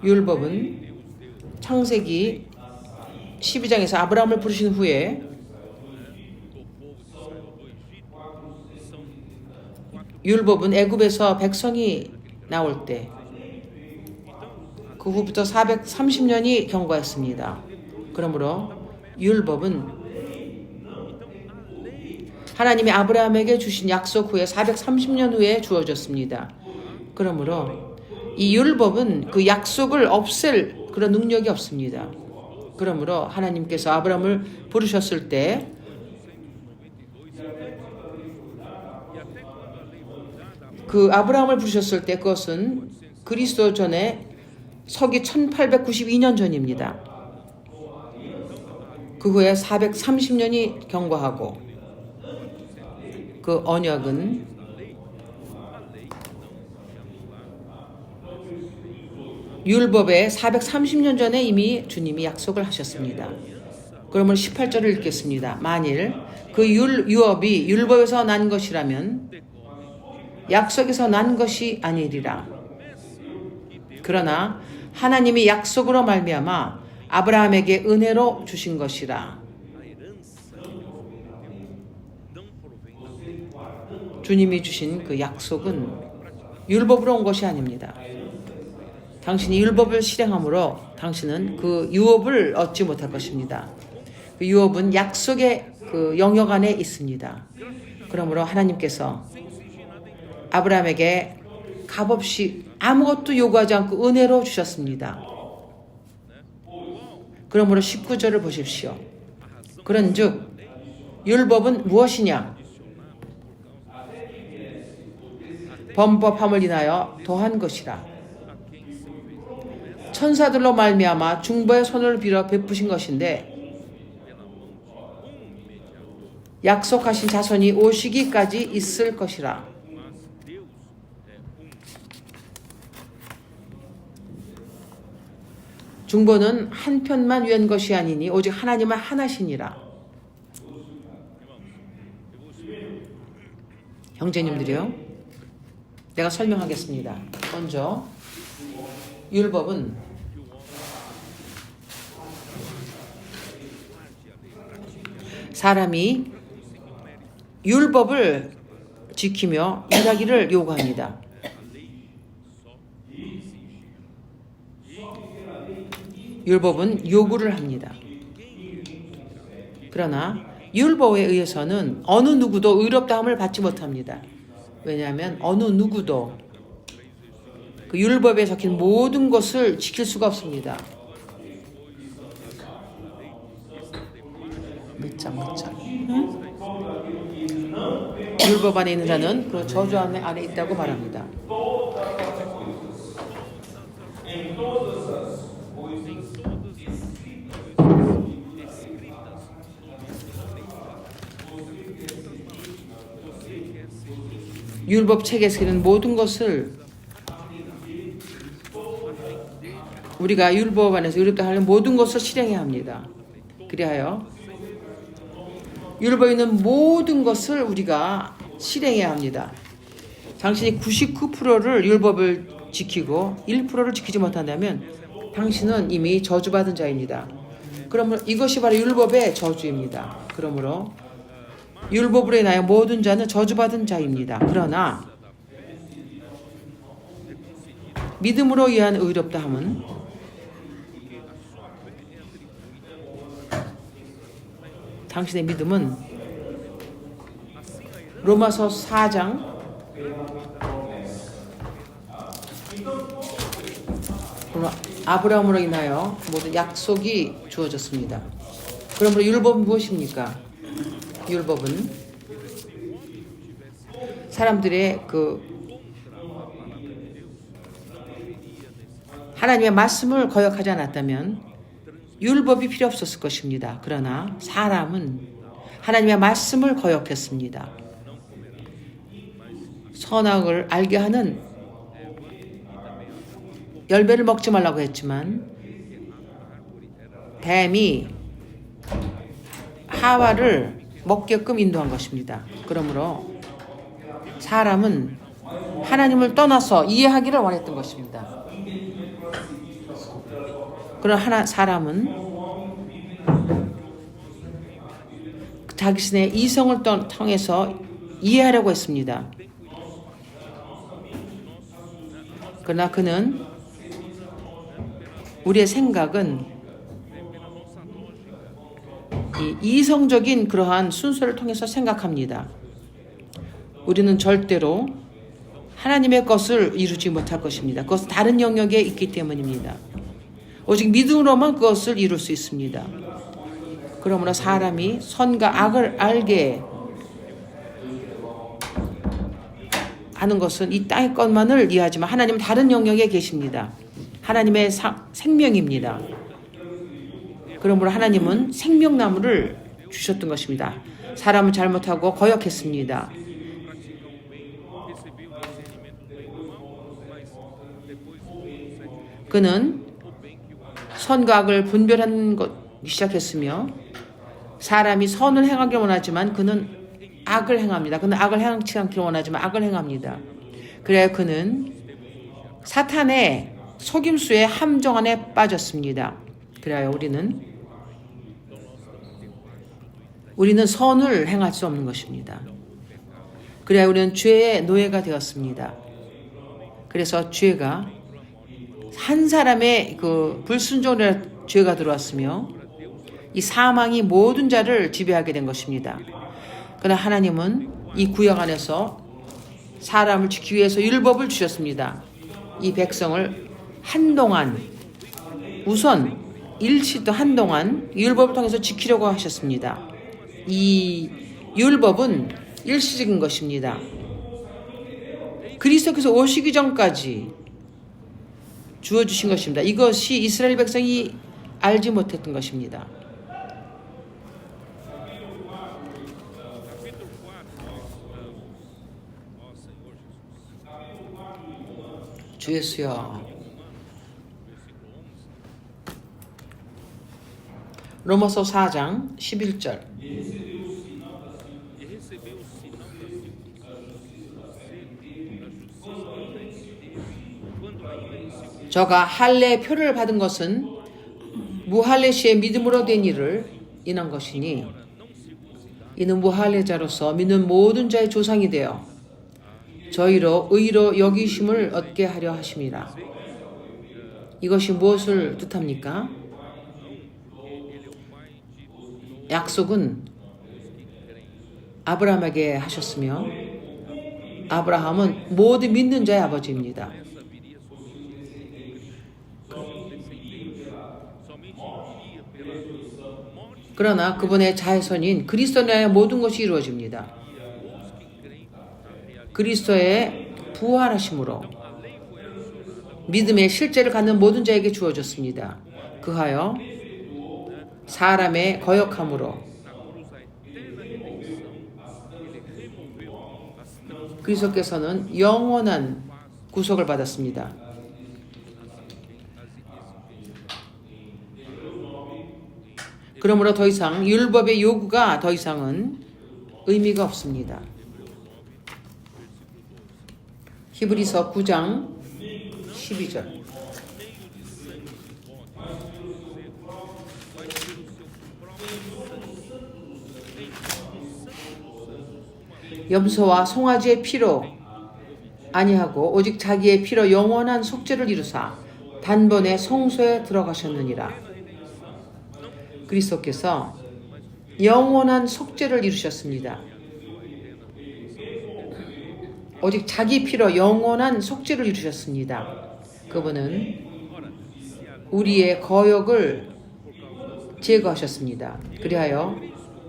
율법은 창세기 12장에서 아브라함을 부르신 후에 율법은 애굽에서 백성이 나올 때 그 후부터 430년이 경과했습니다. 그러므로 율법은 하나님이 아브라함에게 주신 약속 후에 430년 후에 주어졌습니다. 그러므로 이 율법은 그 약속을 없앨 그런 능력이 없습니다. 그러므로 하나님께서 아브라함을 부르셨을 때 그것은 그리스도 전에 서기 1892년 전입니다. 그 후에 430년이 경과하고 그 언약은 율법에 430년 전에 이미 주님이 약속을 하셨습니다. 그러면 18절을 읽겠습니다. 만일 그 유업이 율법에서 난 것이라면 약속에서 난 것이 아니리라. 그러나 하나님이 약속으로 말미암아 아브라함에게 은혜로 주신 것이라. 주님이 주신 그 약속은 율법으로 온 것이 아닙니다. 당신이 율법을 실행함으로 당신은 그 유업을 얻지 못할 것입니다. 그 유업은 약속의 그 영역 안에 있습니다. 그러므로 하나님께서 아브라함에게 값없이 아무것도 요구하지 않고 은혜로 주셨습니다. 그러므로 19절을 보십시오. 그런즉 율법은 무엇이냐? 범법함을 인하여 더한 것이라. 천사들로 말미암아 중보의 손을 빌어 베푸신 것인데 약속하신 자손이 오시기까지 있을 것이라. 중보는 한 편만 위한 것이 아니니 오직 하나님은 하나시니라. 형제님들이요, 내가 설명하겠습니다. 먼저 율법은 사람이 율법을 지키며 일하기를 요구합니다. 율법은 요구를 합니다. 그러나 율법에 의해서는 어느 누구도 의롭다함을 받지 못합니다. 왜냐하면 어느 누구도 그 율법에 적힌 모든 것을 지킬 수가 없습니다. 몇 장. 응? 율법 안에 있는 자는 그 저주 안에 있다고 말합니다. 율법 책에서 있는 모든 것을 우리가 율법 안에서 율법에 하는 모든 것을 실행해야 합니다. 그리하여 율법에 있는 모든 것을 우리가 실행해야 합니다. 당신이 99%를 율법을 지키고 1%를 지키지 못한다면 당신은 이미 저주받은 자입니다. 그러면 이것이 바로 율법의 저주입니다. 그러므로 율법으로 인하여 모든 자는 저주받은 자입니다. 그러나 믿음으로 의한 의롭다 함은 당신의 믿음은 로마서 4장 아브라함으로 인하여 모든 약속이 주어졌습니다. 그러므로 율법은 무엇입니까? 율법은 사람들의 하나님의 말씀을 거역하지 않았다면 율법이 필요 없었을 것입니다. 그러나 사람은 하나님의 말씀을 거역했습니다. 선악을 알게 하는 열매를 먹지 말라고 했지만 뱀이 하와를 먹게끔 인도한 것입니다. 그러므로 사람은 하나님을 떠나서 이해하기를 원했던 것입니다. 그러나 사람은 자신의 이성을 통해서 이해하려고 했습니다. 그러나 그는 우리의 생각은 이성적인 그러한 순서를 통해서 생각합니다. 우리는 절대로 하나님의 것을 이루지 못할 것입니다. 그것은 다른 영역에 있기 때문입니다. 오직 믿음으로만 그것을 이룰 수 있습니다. 그러므로 사람이 선과 악을 알게 하는 것은 이 땅의 것만을 이해하지만 하나님은 다른 영역에 계십니다. 하나님의 생명입니다. 그러므로 하나님은 생명나무를 주셨던 것입니다. 사람은 잘못하고 거역했습니다. 그는 선과 악을 분별하는 것 시작했으며 사람이 선을 행하길 원하지만 그는 악을 행합니다. 그는 악을 행하지 않기를 원하지만 악을 행합니다. 그래야 그는 사탄의 속임수의 함정 안에 빠졌습니다. 그래야 우리는 선을 행할 수 없는 것입니다. 그래야 우리는 죄의 노예가 되었습니다. 그래서 죄가 한 사람의 불순종으로 죄가 들어왔으며 이 사망이 모든 자를 지배하게 된 것입니다. 그러나 하나님은 이 구역 안에서 사람을 지키기 위해서 율법을 주셨습니다. 이 백성을 한동안 우선 일시도 한동안 율법을 통해서 지키려고 하셨습니다. 이 율법은 일시적인 것입니다. 그리스도께서 오시기 전까지 주어주신 것입니다. 이것이 이스라엘 백성이 알지 못했던 것입니다. 주 예수여. 로마서 4장 11절. 저가 할례 표를 받은 것은 무할례 시의 믿음으로 된 일을 인한 것이니 이는 무할례자로서 믿는 모든 자의 조상이 되어 저희로 의로 여기심을 얻게 하려 하심이라. 이것이 무엇을 뜻합니까? 약속은 아브라함에게 하셨으며 아브라함은 모든 믿는 자의 아버지입니다. 그러나 그분의 자손인 그리스도에 모든 것이 이루어집니다. 그리스도의 부활하심으로 믿음의 실제를 갖는 모든 자에게 주어졌습니다. 그하여 사람의 거역함으로 그리스도께서는 영원한 구속을 받았습니다. 그러므로 더 이상 율법의 요구가 더 이상은 의미가 없습니다. 히브리서 9장 12절. 염소와 송아지의 피로 아니하고 오직 자기의 피로 영원한 속죄를 이루사 단번에 성소에 들어가셨느니라. 그리스도께서 영원한 속죄를 이루셨습니다. 오직 자기 피로 영원한 속죄를 이루셨습니다. 그분은 우리의 거역을 제거하셨습니다. 그리하여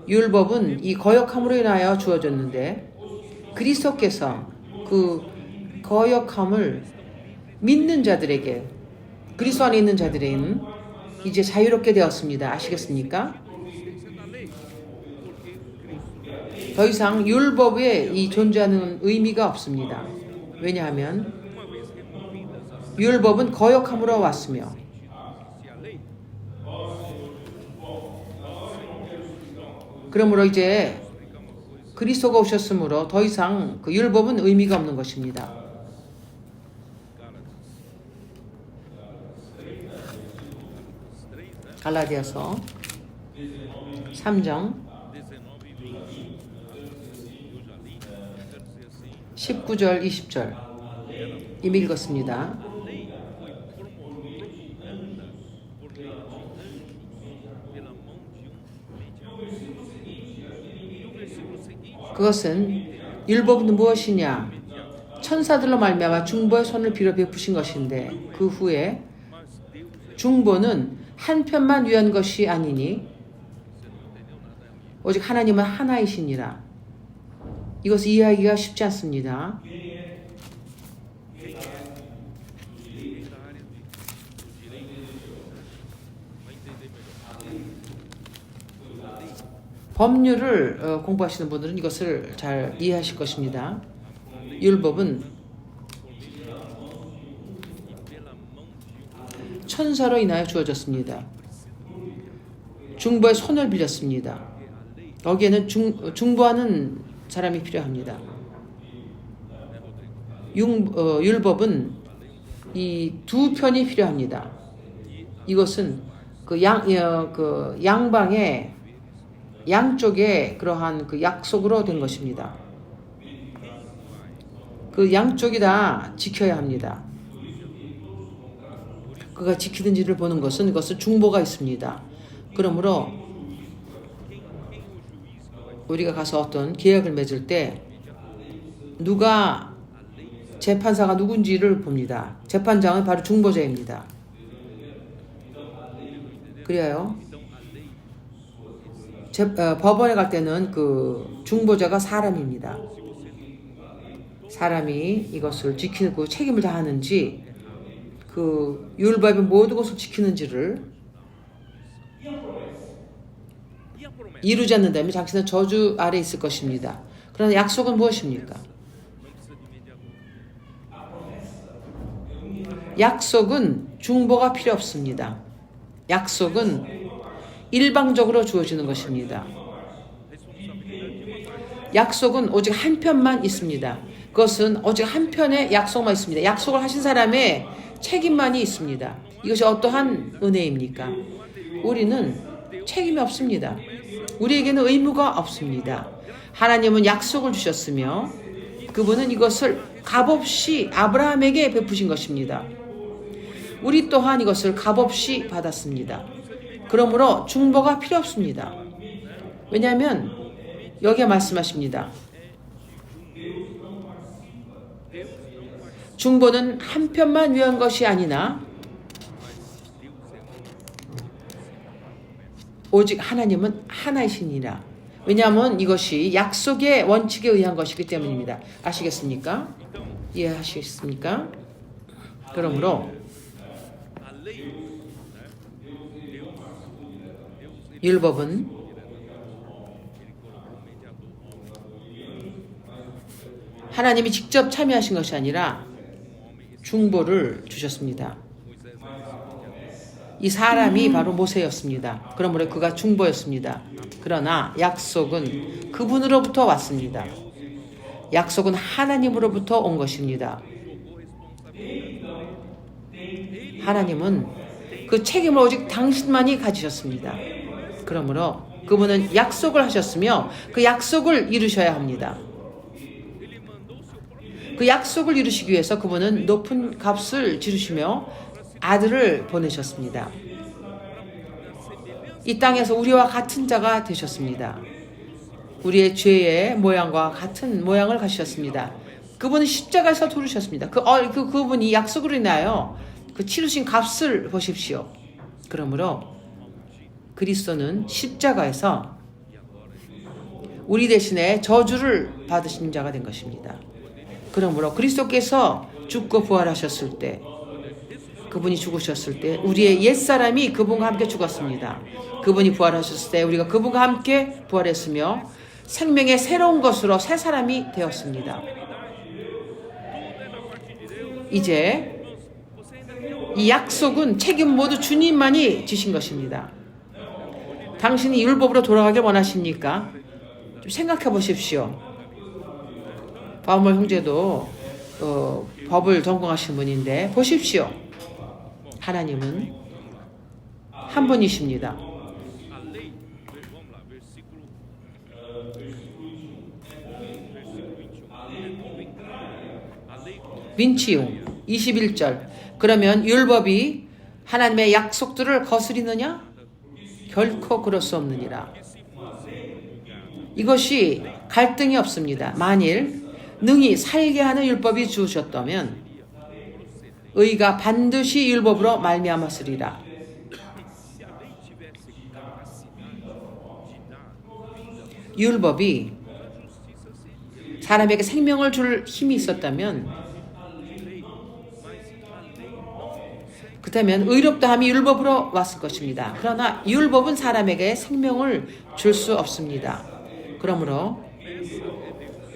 율법은 이 거역함으로 인하여 주어졌는데 그리스도께서 그 거역함을 믿는 자들에게, 그리스도 안에 있는 자들에게는 이제 자유롭게 되었습니다. 아시겠습니까? 더 이상 율법에 이 존재하는 의미가 없습니다. 왜냐하면 율법은 거역함으로 왔으며 그러므로 이제 그리스도가 오셨으므로 더 이상 그 율법은 의미가 없는 것입니다. 갈라디아서 3장 19절 20절 이미 읽었습니다. 그것은 율법은 무엇이냐? 천사들로 말미암아 중보의 손을 빌어 베푸신 것인데 그 후에 중보는 한편만 위한 것이 아니니 오직 하나님은 하나이시니라. 이것을 이해하기가 쉽지 않습니다. 법률을 공부하시는 분들은 이것을 잘 이해하실 것입니다. 율법은 천사로 인하여 주어졌습니다. 중보의 손을 빌렸습니다. 거기에는 중보하는 사람이 필요합니다. 율법은 이 두 편이 필요합니다. 이것은 그 양방의 양쪽에 그러한 그 약속으로 된 것입니다. 그 양쪽이 다 지켜야 합니다. 그가 지키는지를 보는 것은 이것은 중보가 있습니다. 그러므로 우리가 가서 어떤 계약을 맺을 때 누가 재판사가 누군지를 봅니다. 재판장은 바로 중보자입니다. 그래요. 법원에 갈 때는 그 중보자가 사람입니다. 사람이 이것을 지키고 책임을 다하는지 그 율법의 모든 것을 지키는지를 이루지 않는다면 당신은 저주 아래 있을 것입니다. 그러나 약속은 무엇입니까? 약속은 중보가 필요 없습니다. 약속은 일방적으로 주어지는 것입니다. 약속은 오직 한 편만 있습니다. 그것은 오직 한 편의 약속만 있습니다. 약속을 하신 사람의 책임만이 있습니다. 이것이 어떠한 은혜입니까? 우리는 책임이 없습니다. 우리에게는 의무가 없습니다. 하나님은 약속을 주셨으며 그분은 이것을 값없이 아브라함에게 베푸신 것입니다. 우리 또한 이것을 값없이 받았습니다. 그러므로 중보가 필요 없습니다. 왜냐하면 여기에 말씀하십니다. 중보는 한 편만 위한 것이 아니나 오직 하나님은 하나이시니라. 왜냐하면 이것이 약속의 원칙에 의한 것이기 때문입니다. 아시겠습니까? 이해하시겠습니까? 그러므로 율법은 하나님이 직접 참여하신 것이 아니라 중보를 주셨습니다. 이 사람이 바로 모세였습니다. 그러므로 그가 중보였습니다. 그러나 약속은 그분으로부터 왔습니다. 약속은 하나님으로부터 온 것입니다. 하나님은 그 책임을 오직 당신만이 가지셨습니다. 그러므로 그분은 약속을 하셨으며 그 약속을 이루셔야 합니다. 그 약속을 이루시기 위해서 그분은 높은 값을 지르시며 아들을 보내셨습니다. 이 땅에서 우리와 같은 자가 되셨습니다. 우리의 죄의 모양과 같은 모양을 가지셨습니다. 그분은 십자가에서 돌으셨습니다. 그분이 약속으로 인하여 그 치르신 값을 보십시오. 그러므로 그리스도는 십자가에서 우리 대신에 저주를 받으신 자가 된 것입니다. 그러므로 그리스도께서 죽고 부활하셨을 때, 그분이 죽으셨을 때 우리의 옛사람이 그분과 함께 죽었습니다. 그분이 부활하셨을 때 우리가 그분과 함께 부활했으며 생명의 새로운 것으로 새 사람이 되었습니다. 이제 이 약속은 책임 모두 주님만이 지신 것입니다. 당신이 율법으로 돌아가길 원하십니까? 좀 생각해 보십시오. 바울 형제도 법을 전공하신 분인데 보십시오. 하나님은 한 분이십니다. 민치용 21절. 그러면 율법이 하나님의 약속들을 거스리느냐? 결코 그럴 수 없느니라. 이것이 갈등이 없습니다. 만일 능히 살게 하는 율법이 주셨다면 의가 반드시 율법으로 말미암았으리라. 율법이 사람에게 생명을 줄 힘이 있었다면, 그렇다면 의롭다함이 율법으로 왔을 것입니다. 그러나 율법은 사람에게 생명을 줄 수 없습니다. 그러므로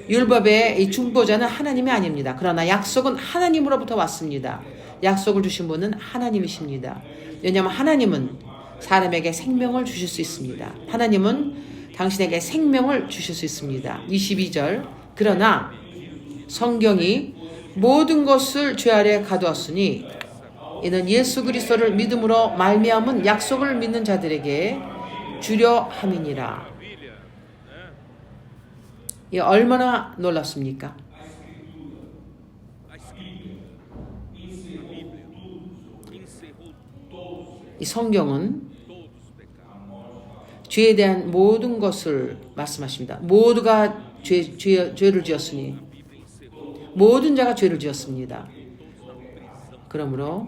율법의 이 중보자는 하나님이 아닙니다. 그러나 약속은 하나님으로부터 왔습니다. 약속을 주신 분은 하나님이십니다. 왜냐하면 하나님은 사람에게 생명을 주실 수 있습니다. 하나님은 당신에게 생명을 주실 수 있습니다. 22절. 그러나 성경이 모든 것을 죄 아래 가두었으니 이는 예수 그리스도를 믿음으로 말미암은 약속을 믿는 자들에게 주려 함이니라. 이 얼마나 놀랍습니까? 이 성경은 죄에 대한 모든 것을 말씀하십니다. 모두가 죄를 지었으니 모든 자가 죄를 지었습니다. 그러므로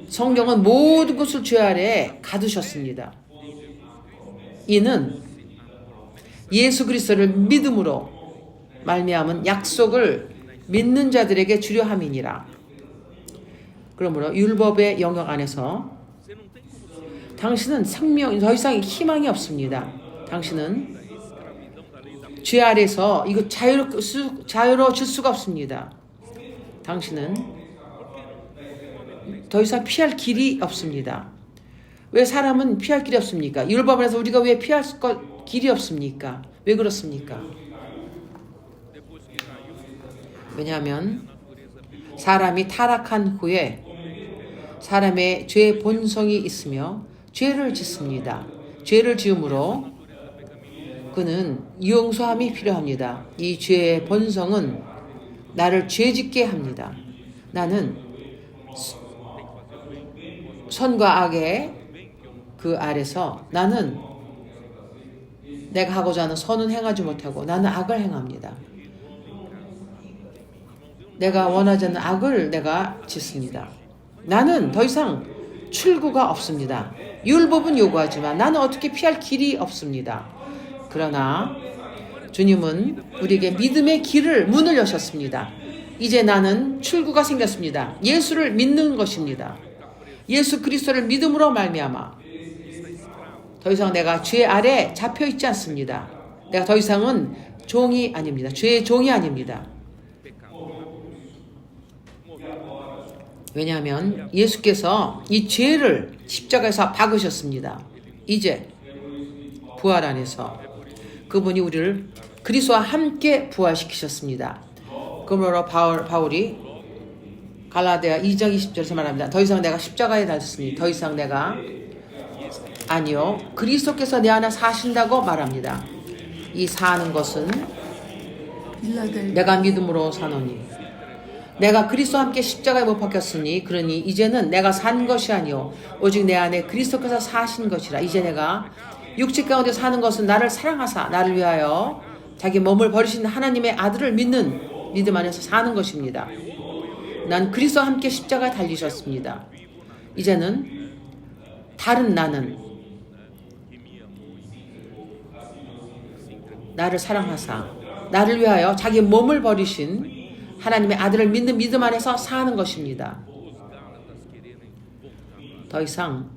성경은 모든 것을 죄 아래에 가두셨습니다. 이는 예수 그리스도를 믿음으로 말미암은 약속을 믿는 자들에게 주려 함이니라. 그러므로 율법의 영역 안에서 당신은 더 이상 희망이 없습니다. 당신은 죄 아래서 이거 자유로워질 수가 없습니다. 당신은 더 이상 피할 길이 없습니다. 왜 사람은 피할 길이 없습니까? 율법 안에서 우리가 왜 피할 길이 없습니까? 왜 그렇습니까? 왜냐하면 사람이 타락한 후에 사람의 죄의 본성이 있으며 죄를 짓습니다. 죄를 지음으로 그는 용서함이 필요합니다. 이 죄의 본성은 나를 죄짓게 합니다. 나는 선과 악의 그 아래서 나는 내가 하고자 하는 선은 행하지 못하고 나는 악을 행합니다. 내가 원하지 않는 악을 내가 짓습니다. 나는 더 이상 출구가 없습니다. 율법은 요구하지만 나는 어떻게 피할 길이 없습니다. 그러나 주님은 우리에게 믿음의 문을 여셨습니다. 이제 나는 출구가 생겼습니다. 예수를 믿는 것입니다. 예수 그리스도를 믿음으로 말미암아 더 이상 내가 죄 아래 잡혀 있지 않습니다. 내가 더 이상은 종이 아닙니다. 죄의 종이 아닙니다. 왜냐하면 예수께서 이 죄를 십자가에서 박으셨습니다. 이제 부활 안에서 그분이 우리를 그리스도와 함께 부활시키셨습니다. 그러므로 바울이 갈라디아 2장 20절에서 말합니다. 더 이상 내가 십자가에 달렸으니 더 이상 내가 아니요 그리스도께서 내 안에 사신다고 말합니다. 이 사는 것은 빌라델 내가 믿음으로 사노니 내가 그리스도와 함께 십자가에 못 박혔으니 그러니 이제는 내가 산 것이 아니요 오직 내 안에 그리스도께서 사신 것이라. 이제 내가 육체 가운데 사는 것은 나를 사랑하사 나를 위하여 자기 몸을 버리신 하나님의 아들을 믿는 믿음 안에서 사는 것입니다. 난 그리스도와 함께 십자가에 달리셨습니다. 이제는 다른 나는 나를 사랑하사 나를 위하여 자기 몸을 버리신 하나님의 아들을 믿는 믿음 안에서 사는 것입니다. 더 이상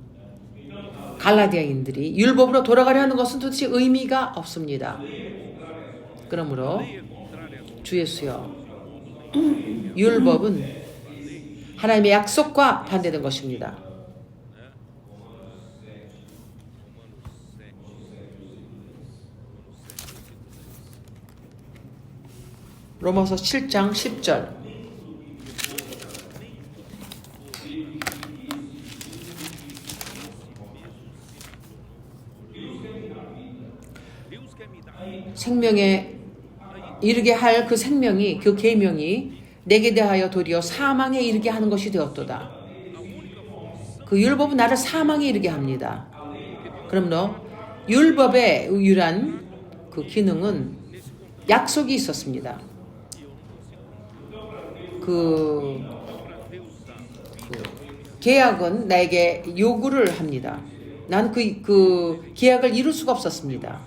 갈라디아인들이 율법으로 돌아가려 하는 것은 도대체 의미가 없습니다. 그러므로 주 예수여, 율법은 하나님의 약속과 반대된 것입니다. 로마서 7장 10절. 생명에 이르게 할 그 생명이 그 계명이 내게 대하여 도리어 사망에 이르게 하는 것이 되었도다. 그 율법은 나를 사망에 이르게 합니다. 그러므로 율법의 유일한 그 기능은 약속이 있었습니다. 그 계약은 나에게 요구를 합니다. 난 그 계약을 이룰 수가 없었습니다.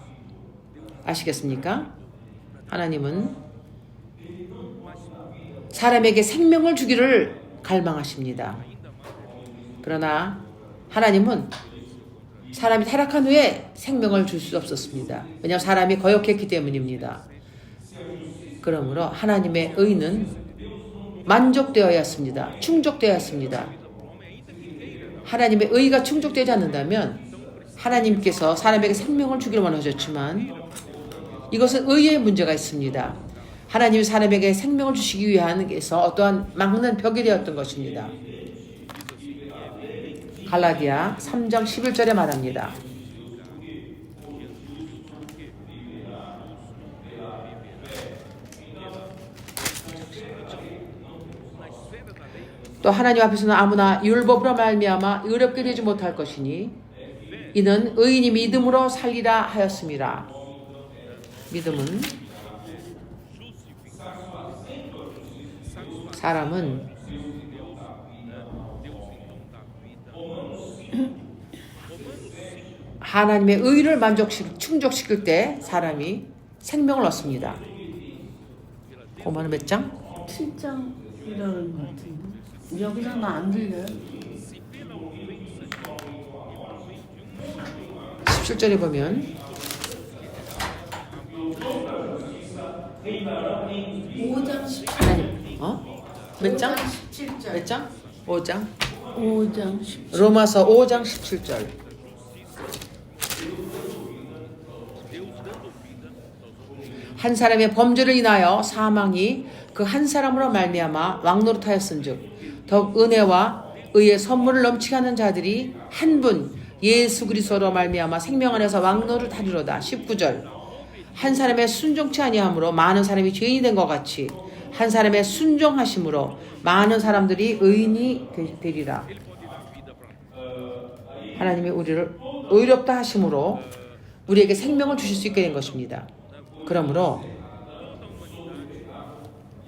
아시겠습니까? 하나님은 사람에게 생명을 주기를 갈망하십니다. 그러나 하나님은 사람이 타락한 후에 생명을 줄 수 없었습니다. 왜냐하면 사람이 거역했기 때문입니다. 그러므로 하나님의 의는 만족되어야 했습니다. 충족되어야 했습니다. 하나님의 의가 충족되지 않는다면 하나님께서 사람에게 생명을 주기를 원하셨지만 이것은 의의 문제가 있습니다. 하나님이 사람에게 생명을 주시기 위해서 어떠한 막는 벽이 되었던 것입니다. 갈라디아 3장 11절에 말합니다. 또 하나님 앞에서는 아무나 율법으로 말미암아 의롭게 되지 못할 것이니 이는 의인이 믿음으로 살리라 하였습니다. 믿음은 사람은 하나님의 의를 충족시킬 때 사람이 생명을 얻습니다. 고마는 몇 장? 7장이라는 것 같은데 여기서는 안 들려요? 17절에 보면 5장 17절 하나님 몇 장? 17절 몇 장? 5장? 5장 17절 로마서 5장 17절. 한 사람의 범죄를 인하여 사망이 그 한 사람으로 말미암아 왕노릇하였은즉 더욱 은혜와 의의 선물을 넘치게 하는 자들이 한 분 예수 그리스도로 말미암아 생명 안에서 왕노릇하리로다. 19절. 한 사람의 순종치 아니함으로 많은 사람이 죄인이 된 것 같이 한 사람의 순종하심으로 많은 사람들이 의인이 되리라. 하나님이 우리를 의롭다 하심으로 우리에게 생명을 주실 수 있게 된 것입니다. 그러므로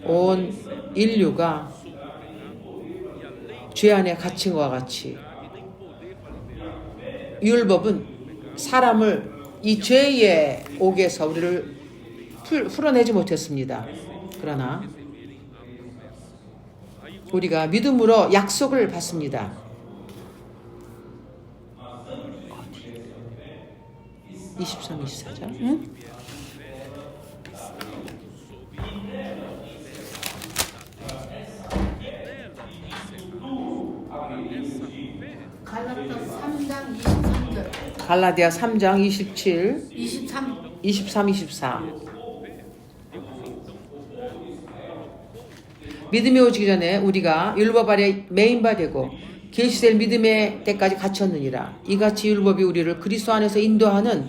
온 인류가 죄 안에 갇힌 것과 같이 율법은 사람을 이 죄의 옥에서 우리를 풀어내지 못했습니다. 그러나 우리가 믿음으로 약속을 받습니다. 23, 24절. 응? 갈라디아 3장 27, 23 24. 믿음이 오기 전에 우리가 율법 아래 매인바 되고 계시될 믿음의 때까지 갇혔느니라. 이같이 율법이 우리를 그리스도 안에서 인도하는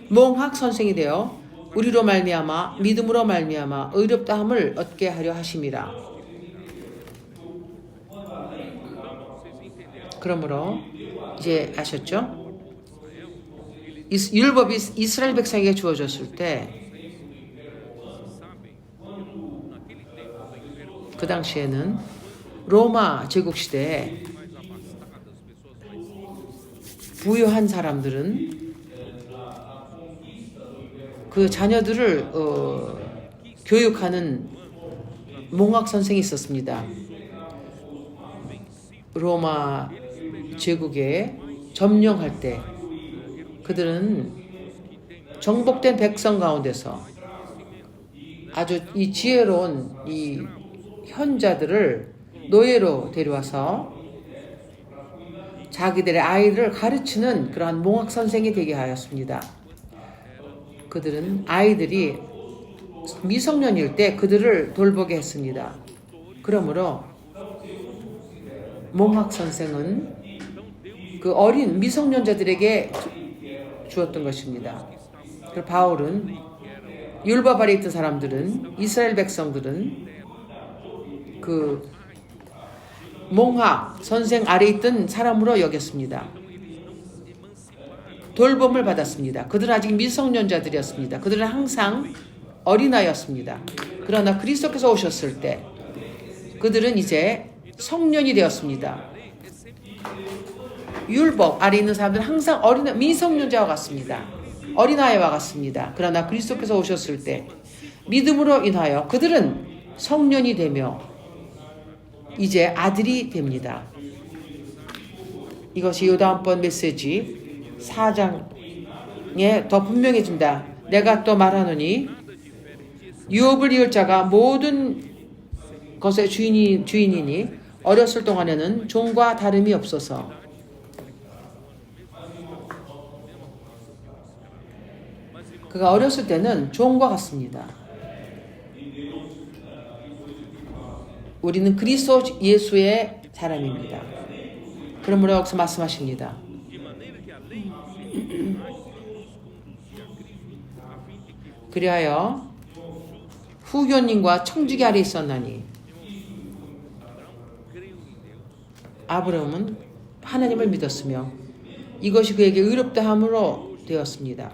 몽학 선생이 되어 우리로 말미암아 믿음으로 말미암아 의롭다함을 얻게 하려 하심이라. 그러므로 이제 아셨죠? 율법이 이스라엘 백성에게 주어졌을 때 그 당시에는 로마 제국 시대에 부유한 사람들은 그 자녀들을 교육하는 몽학 선생이 있었습니다. 로마 제국에 점령할 때 그들은 정복된 백성 가운데서 아주 이 지혜로운 이 현자들을 노예로 데려와서 자기들의 아이를 가르치는 그러한 몽학 선생이 되게 하였습니다. 그들은 아이들이 미성년일 때 그들을 돌보게 했습니다. 그러므로 몽학 선생은 그 어린 미성년자들에게 주었던 것입니다. 그리고 바울은 율법 아래 있던 사람들은 이스라엘 백성들은 그 몽학 선생 아래 있던 사람으로 여겼습니다. 돌봄을 받았습니다. 그들은 아직 미성년자들이었습니다. 그들은 항상 어린아이였습니다. 그러나 그리스도께서 오셨을 때 그들은 이제 성년이 되었습니다. 율법 아래 있는 사람들은 항상 미성년자와 같습니다. 어린아이와 같습니다. 그러나 그리스도께서 오셨을 때 믿음으로 인하여 그들은 성년이 되며 이제 아들이 됩니다. 이것이 요다음번 메시지 4장에 더 분명해진다. 내가 또 말하노니 유업을 이을 자가 모든 것의 주인이니 어렸을 동안에는 종과 다름이 없어서 그가 어렸을 때는 종과 같습니다. 우리는 그리스도 예수의 사람입니다. 그러므로 여기서 말씀하십니다. 그리하여 후견님과 청지기 아래 있었나니 아브라함은 하나님을 믿었으며 이것이 그에게 의롭다 함으로 되었습니다.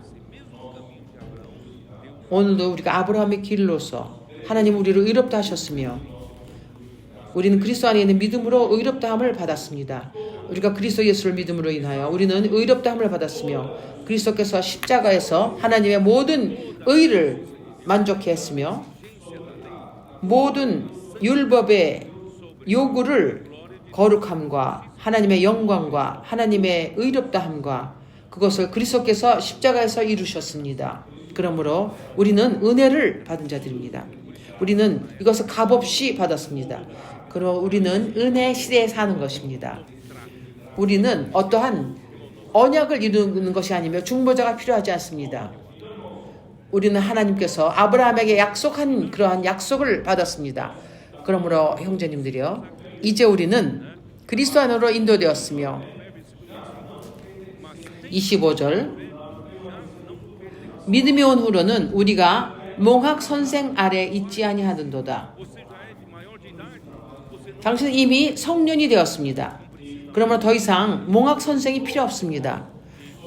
오늘도 우리가 아브라함의 길로서 하나님 우리를 의롭다 하셨으며 우리는 그리스도 안에 있는 믿음으로 의롭다 함을 받았습니다. 우리가 그리스도 예수를 믿음으로 인하여 우리는 의롭다 함을 받았으며 그리스도께서 십자가에서 하나님의 모든 의를 만족해 했으며 모든 율법의 요구를 거룩함과 하나님의 영광과 하나님의 의롭다함과 그것을 그리스도께서 십자가에서 이루셨습니다. 그러므로 우리는 은혜를 받은 자들입니다. 우리는 이것을 값없이 받았습니다. 그러므로 우리는 은혜 시대에 사는 것입니다. 우리는 어떠한 언약을 이루는 것이 아니며 중보자가 필요하지 않습니다. 우리는 하나님께서 아브라함에게 약속한 그러한 약속을 받았습니다. 그러므로 형제님들이요, 이제 우리는 그리스도 안으로 인도되었으며 25절 믿음이 온 후로는 우리가 몽학 선생 아래 있지 아니하는도다. 당신은 이미 성년이 되었습니다. 그러므로 더 이상 몽학 선생이 필요 없습니다.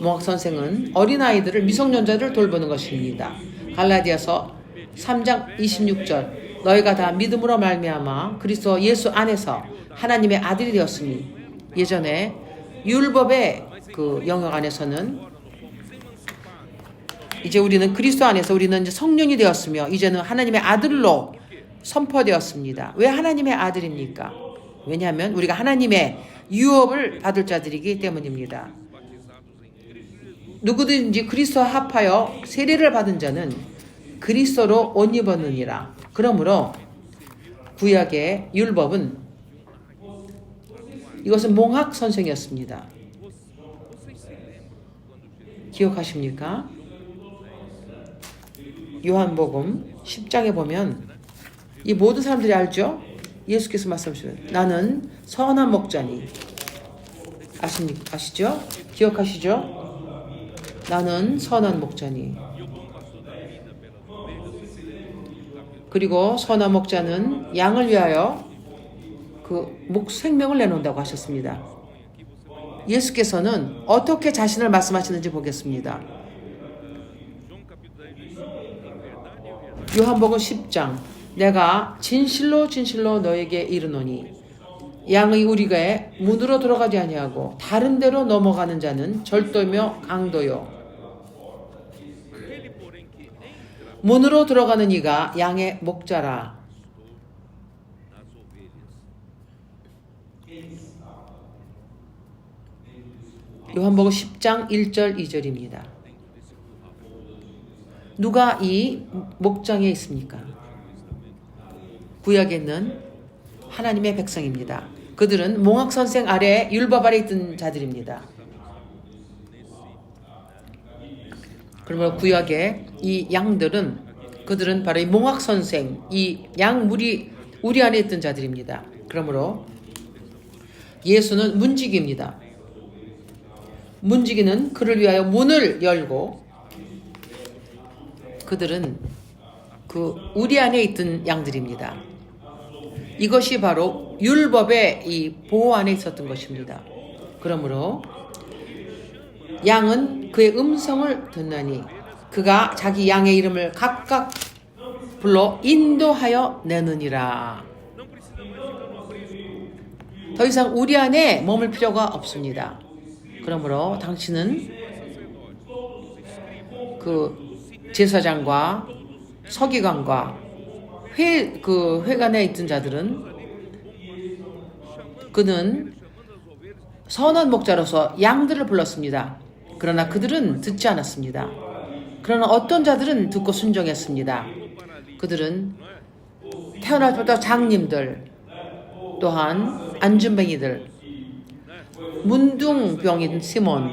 몽학 선생은 어린아이들을 미성년자를 돌보는 것입니다. 갈라디아서 3장 26절 너희가 다 믿음으로 말미암아 그리스도 예수 안에서 하나님의 아들이 되었으니 예전에 율법의 그 영역 안에서는 이제 우리는 그리스도 안에서 우리는 이제 성령이 되었으며 이제는 하나님의 아들로 선포되었습니다. 왜 하나님의 아들입니까? 왜냐하면 우리가 하나님의 유업을 받을 자들이기 때문입니다. 누구든지 그리스도와 합하여 세례를 받은 자는 그리스도로 옷 입었느니라. 그러므로 구약의 율법은 이것은 몽학 선생이었습니다. 기억하십니까? 요한복음 10장에 보면 이 모든 사람들이 알죠? 예수께서 말씀하시는 나는 선한 목자니 아시죠? 기억하시죠? 나는 선한 목자니 그리고 선한 목자는 양을 위하여 그 생명을 내놓는다고 하셨습니다. 예수께서는 어떻게 자신을 말씀하시는지 보겠습니다. 요한복음 10장 내가 진실로 진실로 너에게 이르노니 양의 우리가 문으로 들어가지 아니하고 다른 데로 넘어가는 자는 절도며 강도요 문으로 들어가는 이가 양의 목자라. 요한복음 10장 1절 2절입니다. 누가 이 목장에 있습니까? 구약에는 하나님의 백성입니다. 그들은 몽학선생 아래 율법 아래 있던 자들입니다. 그러므로 구약의 이 양들은 그들은 바로 이 몽학선생 이 양물이 우리 안에 있던 자들입니다. 그러므로 예수는 문지기입니다. 문지기는 그를 위하여 문을 열고 그들은 그 우리 안에 있던 양들입니다. 이것이 바로 율법의 이 보호 안에 있었던 것입니다. 그러므로 양은 그의 음성을 듣나니 그가 자기 양의 이름을 각각 불러 인도하여 내느니라. 더 이상 우리 안에 머물 필요가 없습니다. 그러므로 당신은 그 제사장과 서기관과 회관에 있던 자들은 그는 선한 목자로서 양들을 불렀습니다. 그러나 그들은 듣지 않았습니다. 그러나 어떤 자들은 듣고 순종했습니다. 그들은 태어나자마자 장님들, 또한 안준뱅이들, 문둥병인 시몬,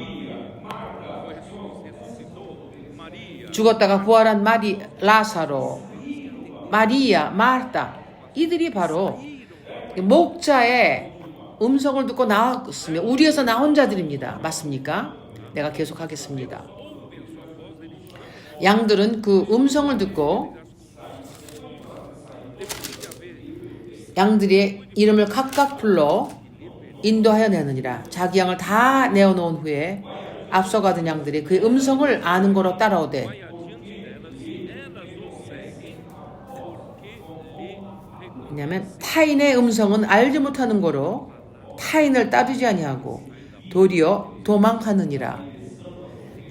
죽었다가 부활한 라사로, 마리아, 마르타, 이들이 바로 목자의 음성을 듣고 나왔으며 우리에서 나온 자들입니다. 맞습니까? 내가 계속하겠습니다. 양들은 그 음성을 듣고 양들의 이름을 각각 불러 인도하여 내느니라. 자기 양을 다 내어놓은 후에 앞서가던 양들이 그의 음성을 아는 거로 따라오되 왜냐하면 타인의 음성은 알지 못하는 거로 타인을 따르지 아니하고 도리어 도망하느니라.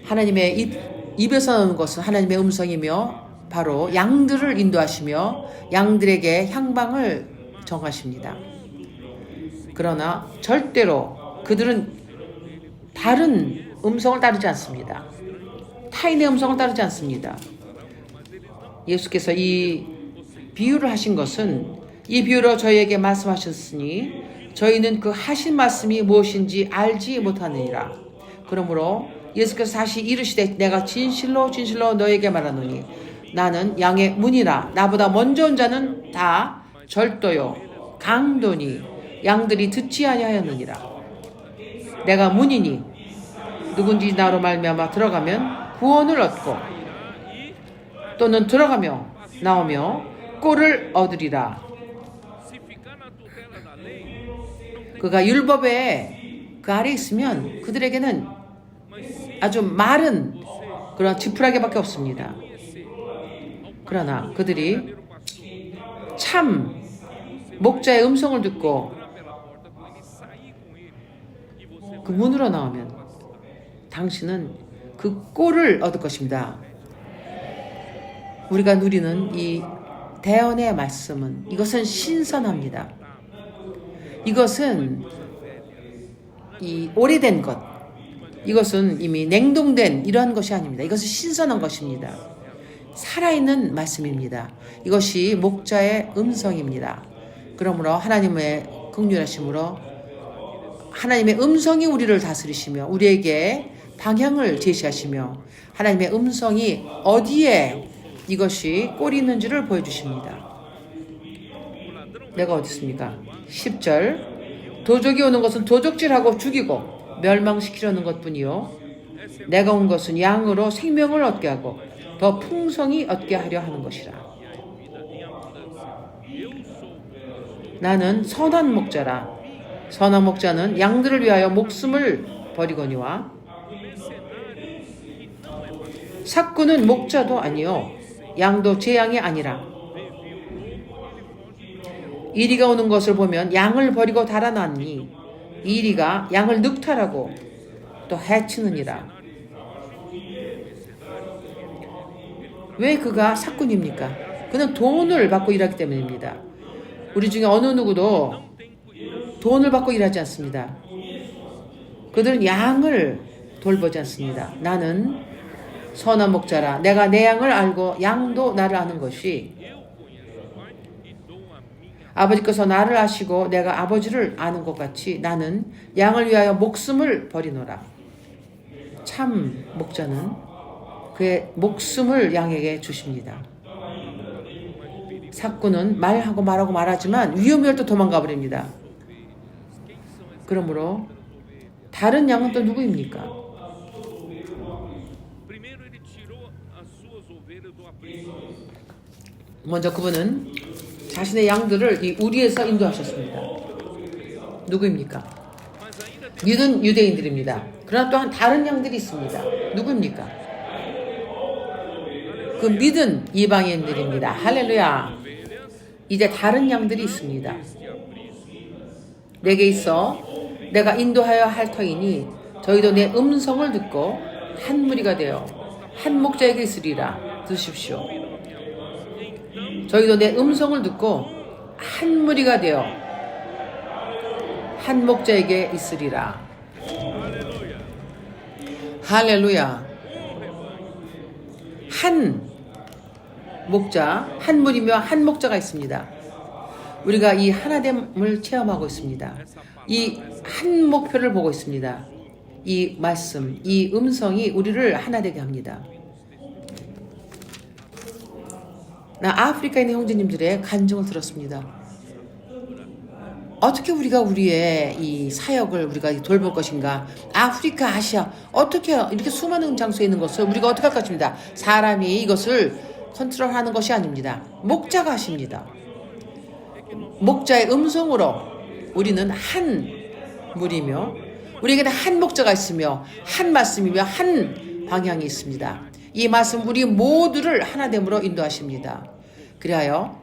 하나님의 입에서 나오는 것은 하나님의 음성이며 바로 양들을 인도하시며 양들에게 향방을 정하십니다. 그러나 절대로 그들은 다른 음성을 따르지 않습니다. 타인의 음성을 따르지 않습니다. 예수께서 이 비유를 하신 것은 이 비유로 저희에게 말씀하셨으니 저희는 그 하신 말씀이 무엇인지 알지 못하느니라. 그러므로 예수께서 다시 이르시되 내가 진실로 진실로 너에게 말하노니 나는 양의 문이라. 나보다 먼저 온 자는 다 절도요 강도니 양들이 듣지 아니하였느니라. 내가 문이니 누군지 나로 말미암아 들어가면 구원을 얻고 또는 들어가며 나오며 꼴을 얻으리라. 그가 율법에 그 아래 있으면 그들에게는 아주 마른 그런 지푸라기밖에 없습니다. 그러나 그들이 참 목자의 음성을 듣고 그 문으로 나오면 당신은 그 꼴을 얻을 것입니다. 우리가 누리는 이 대언의 말씀은 이것은 신선합니다. 이것은 이 오래된 것, 이것은 이미 냉동된 이러한 것이 아닙니다. 이것은 신선한 것입니다. 살아있는 말씀입니다. 이것이 목자의 음성입니다. 그러므로 하나님의 긍휼하심으로 하나님의 음성이 우리를 다스리시며 우리에게 방향을 제시하시며 하나님의 음성이 어디에 이것이 꼴이 있는지를 보여주십니다. 내가 어디 있습니까? 10절 도적이 오는 것은 도적질하고 죽이고 멸망시키려는 것뿐이요 내가 온 것은 양으로 생명을 얻게 하고 더 풍성히 얻게 하려 하는 것이라. 나는 선한 목자라. 선한 목자는 양들을 위하여 목숨을 버리거니와 삭구는 목자도 아니요 양도 제 양이 아니라 이리가 오는 것을 보면 양을 버리고 달아났니 이리가 양을 늑탈하고 또 해치느니라. 왜 그가 삭군입니까? 그는 돈을 받고 일하기 때문입니다. 우리 중에 어느 누구도 돈을 받고 일하지 않습니다. 그들은 양을 돌보지 않습니다. 나는 선한 목자라. 내가 내 양을 알고 양도 나를 아는 것이 아버지께서 나를 아시고 내가 아버지를 아는 것 같이 나는 양을 위하여 목숨을 버리노라. 참 목자는 그의 목숨을 양에게 주십니다. 삭구는 말하고 말하지만 위험할 때 도망가 버립니다. 그러므로 다른 양은 또 누구입니까? 먼저 그분은 자신의 양들을 이 우리에서 인도하셨습니다. 누구입니까? 믿은 유대인들입니다. 그러나 또한 다른 양들이 있습니다. 누구입니까? 그 믿은 이방인들입니다. 할렐루야. 이제 다른 양들이 있습니다. 내게 있어 내가 인도하여 할 터이니 저희도 내 음성을 듣고 한 무리가 되어 한 목자에게 있으리라. 드십시오. 저희도 내 음성을 듣고 한 무리가 되어 한 목자에게 있으리라. 할렐루야. 한 목자, 한 무리며 한 목자가 있습니다. 우리가 이 하나됨을 체험하고 있습니다. 이 한 목표를 보고 있습니다. 이 말씀, 이 음성이 우리를 하나 되게 합니다. 나 아프리카에 있는 형제님들의 간증을 들었습니다. 어떻게 우리가 우리의 이 사역을 우리가 돌볼 것인가? 아프리카, 아시아 어떻게 이렇게 수많은 장소에 있는 것을 우리가 어떻게 할 것입니다. 사람이 이것을 컨트롤하는 것이 아닙니다. 목자가 하십니다. 목자의 음성으로 우리는 한 무리며 우리에게는 한 목자가 있으며 한 말씀이며 한 방향이 있습니다. 이 말씀 우리 모두를 하나됨으로 인도하십니다. 그리하여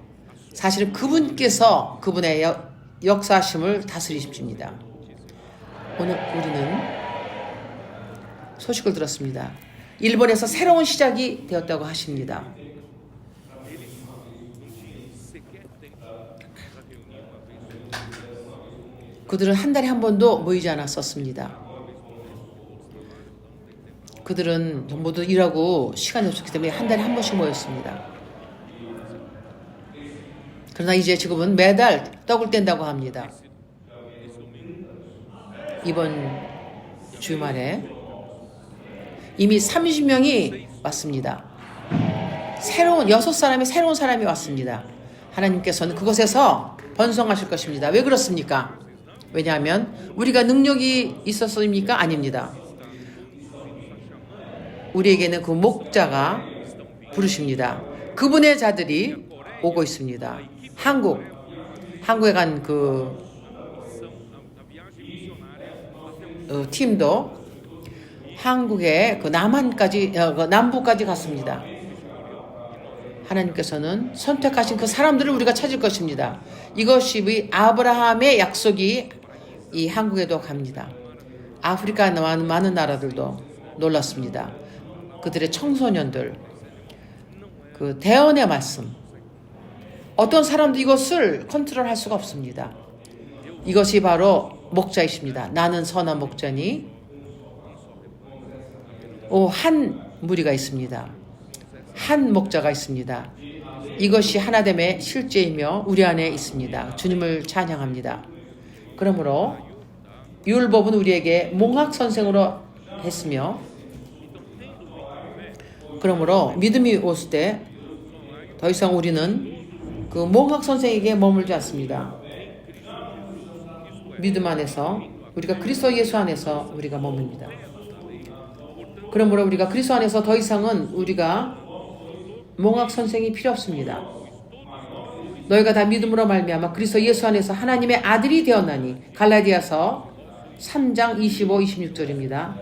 사실은 그분께서 그분의 역사하심을 다스리십니다. 오늘 우리는 소식을 들었습니다. 일본에서 새로운 시작이 되었다고 하십니다. 그들은 한 달에 한 번도 모이지 않았었습니다. 그들은 모두 일하고 시간이 없었기 때문에 한 달에 한 번씩 모였습니다. 그러나 이제 지금은 매달 떡을 뗀다고 합니다. 이번 주말에 이미 30명이 왔습니다. 새로운 6사람의 새로운 사람이 왔습니다. 하나님께서는 그곳에서 번성하실 것입니다. 왜 그렇습니까? 왜냐하면 우리가 능력이 있었습니까? 아닙니다. 우리에게는 그 목자가 부르십니다. 그분의 자들이 오고 있습니다. 한국에 간 그 팀도 한국의 그 남부까지 갔습니다. 하나님께서는 선택하신 그 사람들을 우리가 찾을 것입니다. 이것이 아브라함의 약속이 이 한국에도 갑니다. 아프리카 많은 나라들도 놀랐습니다. 그들의 청소년들, 그 대언의 말씀. 어떤 사람도 이것을 컨트롤할 수가 없습니다. 이것이 바로 목자이십니다. 나는 선한 목자니 한 무리가 있습니다. 한 목자가 있습니다. 이것이 하나됨의 실제이며 우리 안에 있습니다. 주님을 찬양합니다. 그러므로 율법은 우리에게 몽학 선생으로 했으며 그러므로 믿음이 왔을 때 더 이상 우리는 그 몽학 선생에게 머물지 않습니다. 믿음 안에서 우리가 그리스도 예수 안에서 우리가 머뭅니다. 그러므로 우리가 그리스도 안에서 더 이상은 우리가 몽학 선생이 필요 없습니다. 너희가 다 믿음으로 말미암아 그리스도 예수 안에서 하나님의 아들이 되었나니. 갈라디아서 3장 25, 26절입니다.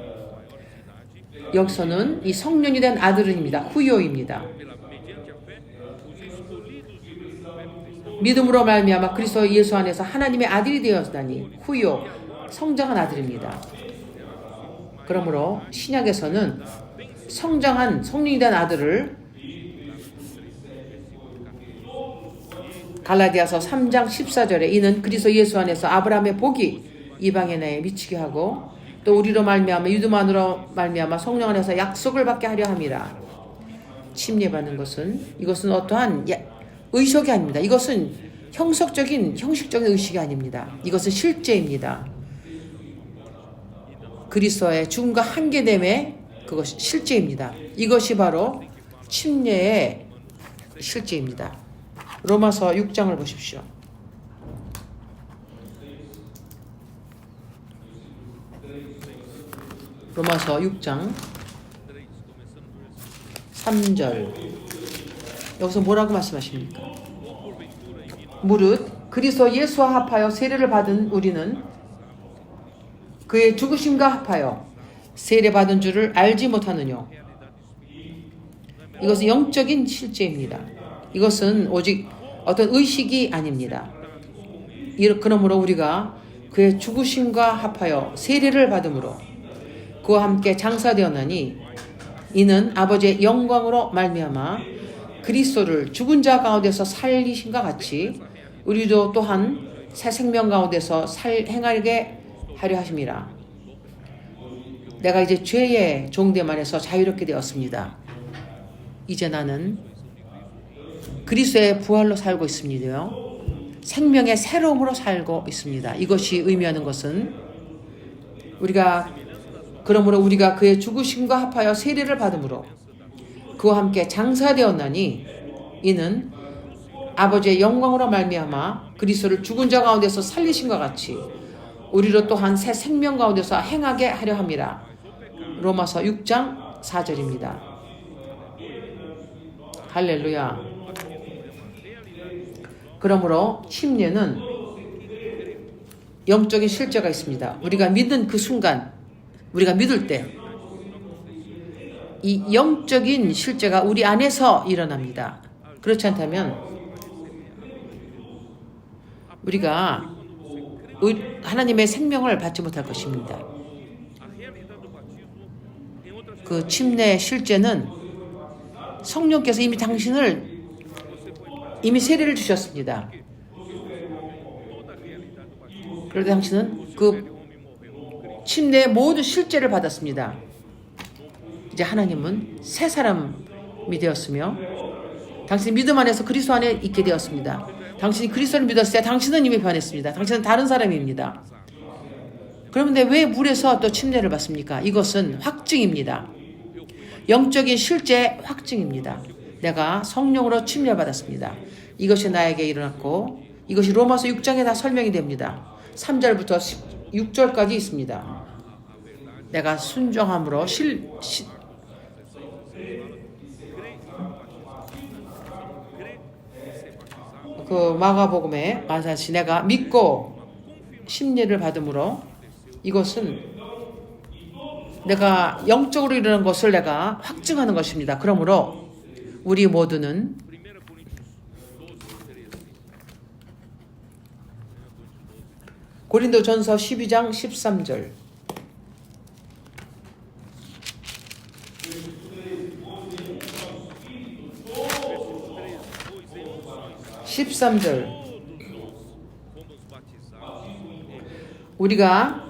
여기서는 이 성령이 된 아들은입니다. 후요입니다. 믿음으로 말미암아 그리스도 예수 안에서 하나님의 아들이 되었나니. 후요, 성장한 아들입니다. 그러므로 신약에서는 성장한 성령이 된 아들을 갈라디아서 3장 14절에 이는 그리스도 예수 안에서 아브라함의 복이 이방의 나에 미치게 하고 또 우리로 말미암아 믿음 안으로 말미암아 성령 안에서 약속을 받게 하려 함이라. 침례받는 것은 이것은 어떠한 의식이 아닙니다. 이것은 형식적인 의식이 아닙니다. 이것은 실제입니다. 그리스도의 죽음과 함께됨의 그것이 실제입니다. 이것이 바로 침례의 실제입니다. 로마서 6장을 보십시오. 로마서 6장 3절. 여기서 뭐라고 말씀하십니까? 무릇 그리스도 예수와 합하여 세례를 받은 우리는 그의 죽으심과 합하여 세례받은 줄을 알지 못하느뇨. 이것은 영적인 실제입니다. 이것은 오직 어떤 의식이 아닙니다. 그러므로 우리가 그의 죽으심과 합하여 세례를 받음으로 그와 함께 장사되었나니 이는 아버지의 영광으로 말미암아 그리스도를 죽은 자 가운데서 살리신과 같이 우리도 또한 새 생명 가운데서 행하게 하려 하심이라. 내가 이제 죄의 종됨 안에서 자유롭게 되었습니다. 이제 나는 그리스도의 부활로 살고 있습니다요. 생명의 새로움으로 살고 있습니다. 이것이 의미하는 것은 그러므로 우리가 그의 죽으심과 합하여 세례를 받음으로 그와 함께 장사되었나니 이는 아버지의 영광으로 말미암아 그리스도를 죽은 자 가운데서 살리신과 같이 우리로 또한 새 생명 가운데서 행하게 하려 함이라. 로마서 6장 4절입니다. 할렐루야. 그러므로 침례는 영적인 실제가 있습니다. 우리가 믿는 그 순간, 우리가 믿을 때 이 영적인 실제가 우리 안에서 일어납니다. 그렇지 않다면 우리가 하나님의 생명을 받지 못할 것입니다. 그 침례의 실제는 성령께서 이미 세례를 주셨습니다. 그런데 당신은 그 침례의 모든 실제를 받았습니다. 이제 하나님은 새 사람이 되었으며 당신이 믿음 안에서 그리스도 안에 있게 되었습니다. 당신이 그리스도를 믿었을 때 당신은 이미 변했습니다. 당신은 다른 사람입니다. 그런데 왜 물에서 또 침례를 받습니까? 이것은 확증입니다. 영적인 실제 확증입니다. 내가 성령으로 침례받았습니다. 이것이 나에게 일어났고 이것이 로마서 6장에 다 설명이 됩니다. 3절부터 6절까지 있습니다. 내가 순종함으로 그 마가복음에 마사시 내가 믿고 심리를 받음으로 이것은 내가 영적으로 일어난 것을 내가 확증하는 것입니다. 그러므로 우리 모두는 고린도전서 12장 13절 13절 우리가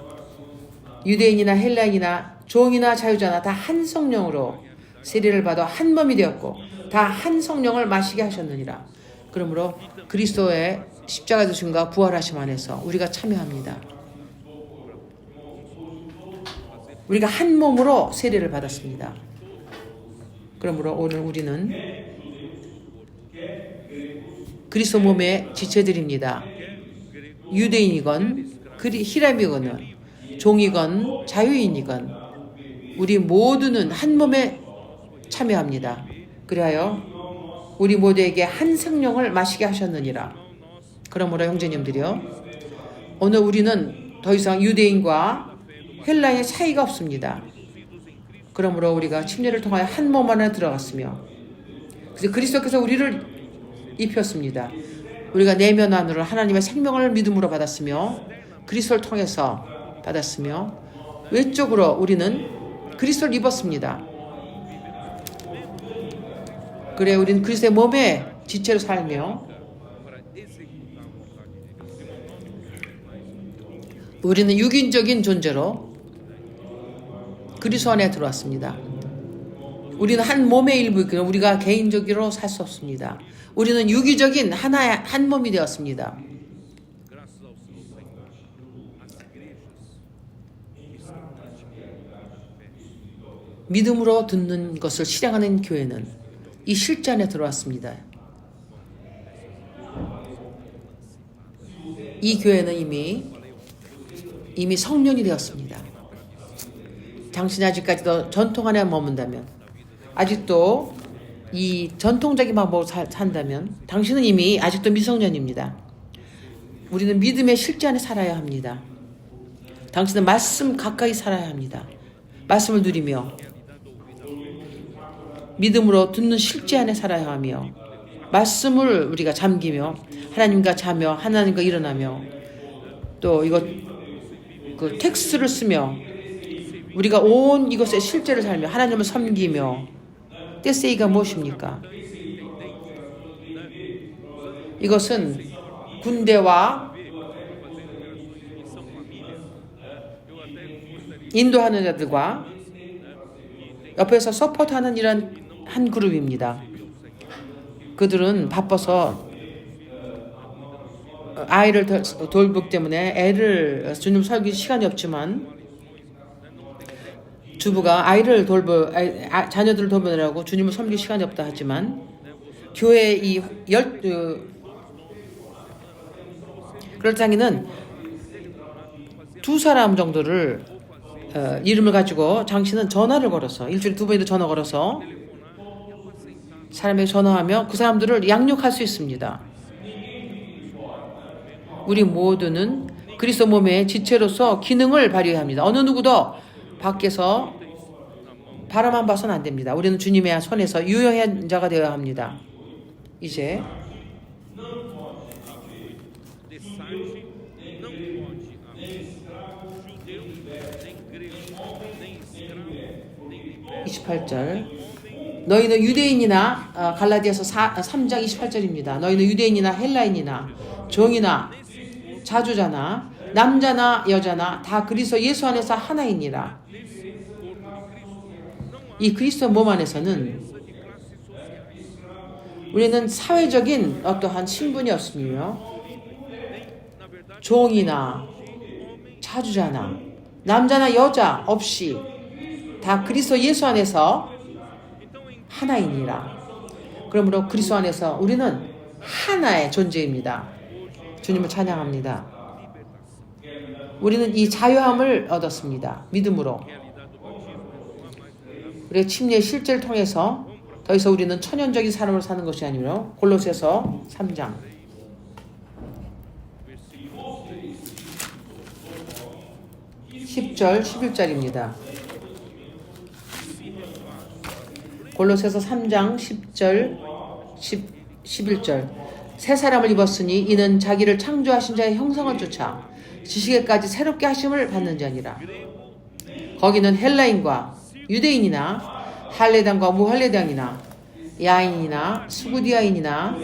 유대인이나 헬라인이나 종이나 자유자나 다 한 성령으로 세례를 받아 한 몸이 되었고 다 한 성령을 마시게 하셨느니라. 그러므로 그리스도의 십자가 되심과 부활하심 안에서 우리가 참여합니다. 우리가 한 몸으로 세례를 받았습니다. 그러므로 오늘 우리는 그리스도 몸의 지체들입니다. 유대인이건 히람이건 종이건 자유인이건 우리 모두는 한 몸에 참여합니다. 그리하여 우리 모두에게 한 생명을 마시게 하셨느니라. 그러므로 형제님들이요, 오늘 우리는 더 이상 유대인과 헬라인의 차이가 없습니다. 그러므로 우리가 침례를 통하여 한 몸 안에 들어갔으며, 그래서 그리스도께서 우리를 입혔습니다. 우리가 내면 안으로 하나님의 생명을 믿음으로 받았으며, 그리스도를 통해서 받았으며, 외적으로 우리는 그리스도를 입었습니다. 그래 우리는 그리스도의 몸에 지체로 살며, 우리는 육인적인 존재로 그리스도 안에 들어왔습니다. 우리는 한 몸의 일부이기 때문에 우리가 개인적으로 살 수 없습니다. 우리는 유기적인 하나의 한 몸이 되었습니다. 믿음으로 듣는 것을 실행하는 교회는 이 실제 안에 들어왔습니다. 이 교회는 이미 성년이 되었습니다. 당신이 아직까지도 전통 안에 머문다면, 아직도 이 전통적인 방법으로 산다면 당신은 이미 아직도 미성년입니다. 우리는 믿음의 실제 안에 살아야 합니다. 당신은 말씀 가까이 살아야 합니다. 말씀을 누리며 믿음으로 듣는 실제 안에 살아야 하며, 말씀을 우리가 잠기며 하나님과 자며 하나님과 일어나며, 또 이거 그 텍스트를 쓰며 우리가 온 이것의 실제를 살며 하나님을 섬기며. 떼세이가 무엇입니까? 이것은 군대와 인도하는 자들과 옆에서 서포트하는 이런 한 그룹입니다. 그들은 바빠서 아이를 돌보기 때문에 애를 주님 설교 시간이 없지만, 주부가 아이를 자녀들을 돌보느라고 주님을 섬길 시간이 없다 하지만, 교회 그럴 장에는 두 사람 정도를 이름을 가지고 장씨는 전화를 걸어서, 일주일에 2번이나 전화 걸어서 사람에게 전화하며 그 사람들을 양육할 수 있습니다. 우리 모두는 그리스도 몸의 지체로서 기능을 발휘해야 합니다. 어느 누구도 밖에서 바라만 봐서는 안 됩니다. 우리는 주님의 손에서 유효한 자가 되어야 합니다. 이제 너희는 유대인이나 갈라디아서 3장 28절입니다. 너희는 유대인이나 헬라인이나 종이나 자주자나 남자나 여자나 다 그리스도 예수 안에서 하나이니라. 이 그리스도 몸 안에서는 우리는 사회적인 어떠한 신분이 없으며, 종이나 자주자나 남자나 여자 없이 다 그리스도 예수 안에서 하나이니라. 그러므로 그리스도 안에서 우리는 하나의 존재입니다. 주님을 찬양합니다. 우리는 이 자유함을 얻었습니다. 믿음으로. 우리의 침례의 실제를 통해서 더 이상 우리는 천연적인 삶을 사는 것이 아니며, 골로새서 3장 10절 11절입니다. 골로새서 3장 10절 11절 새 사람을 입었으니 이는 자기를 창조하신 자의 형상을 쫓아 지식에까지 새롭게 하심을 받는 자니라. 거기는 헬라인과 유대인이나 할례당과 무할례당이나 야인이나 수구디아인이나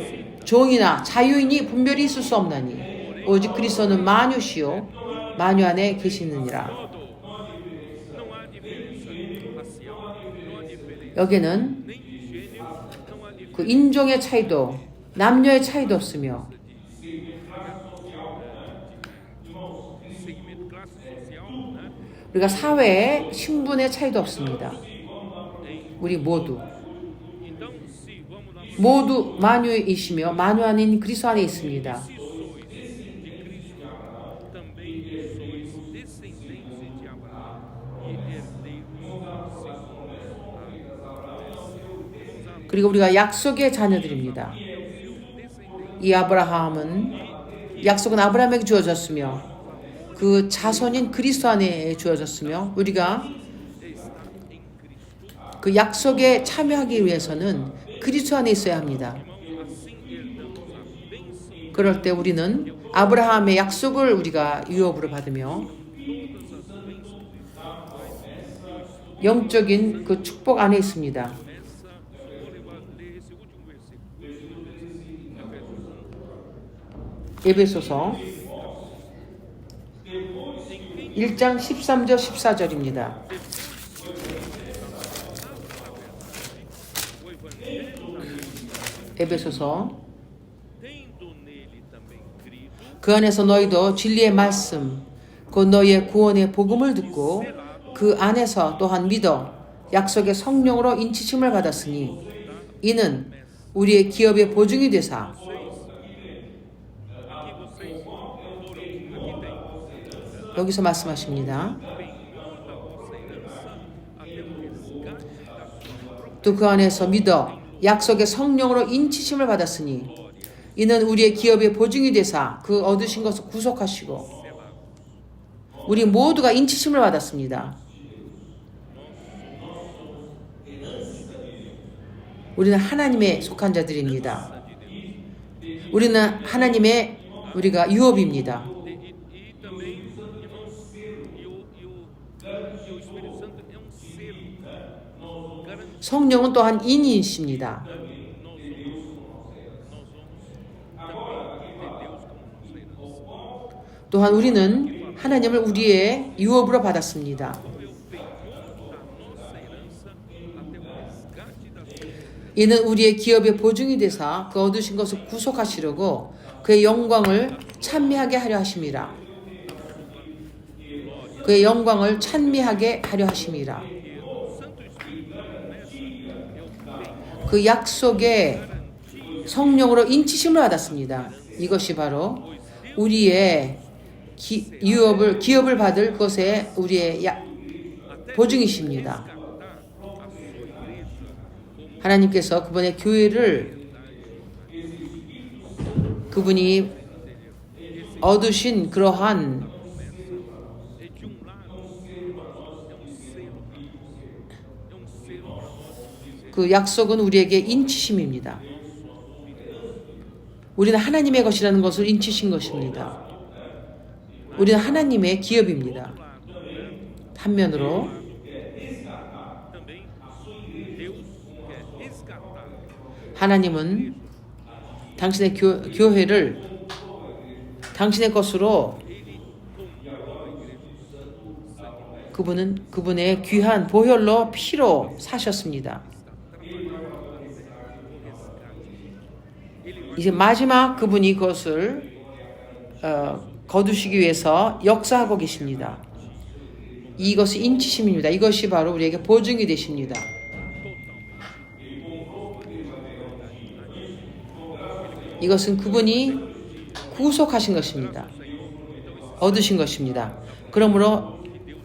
종이나 자유인이 분별이 있을 수 없나니 오직 그리스도는 만유시요 만유 안에 계시느니라. 여기는 그 인종의 차이도 남녀의 차이도 없으며, 우리가 사회의 신분의 차이도 없습니다. 우리 모두 만유이시며 만유 아닌 그리스도 안에 있습니다. 그리고 우리가 약속의 자녀들입니다. 이 아브라함은 약속은 아브라함에게 주어졌으며 그 자손인 그리스도 안에 주어졌으며 우리가 그 약속에 참여하기 위해서는 그리스도 안에 있어야 합니다. 그럴 때 우리는 아브라함의 약속을 우리가 유업으로 받으며 영적인 그 축복 안에 있습니다. 에베소서 1장 13절 14절입니다. 에베소서 그 안에서 너희도 진리의 말씀 곧 너희의 구원의 복음을 듣고 그 안에서 또한 믿어 약속의 성령으로 인치심을 받았으니 이는 우리의 기업의 보증이 되사 여기서 말씀하십니다. 또 그 안에서 믿어 약속의 성령으로 인치심을 받았으니 이는 우리의 기업의 보증이 되사 그 얻으신 것을 구속하시고 우리 모두가 인치심을 받았습니다. 우리는 하나님의 속한 자들입니다. 우리는 하나님의 우리가 유업입니다. 성령은 또한 인이십니다. 또한 우리는 하나님을 우리의 유업으로 받았습니다. 이는 우리의 기업의 보증이 되사 그 얻으신 것을 구속하시려고 그의 영광을 찬미하게 하려 하심이라. 그의 영광을 찬미하게 하려 하심이라. 그 약속의 성령으로 인치심을 받았습니다. 이것이 바로 우리의 기업을 받을 것의 우리의 보증이십니다. 하나님께서 그분의 교회를 그분이 얻으신 그러한 그 약속은 우리에게 인치심입니다. 우리는 하나님의 것이라는 것을 인치신 것입니다. 우리는 하나님의 기업입니다. 한면으로 하나님은 당신의 교회를 당신의 것으로 그분의 귀한 보혈로 피로 사셨습니다. 이제 마지막 그분이 그것을 거두시기 위해서 역사하고 계십니다. 이것이 인치심입니다. 이것이 바로 우리에게 보증이 되십니다. 이것은 그분이 구속하신 것입니다. 얻으신 것입니다. 그러므로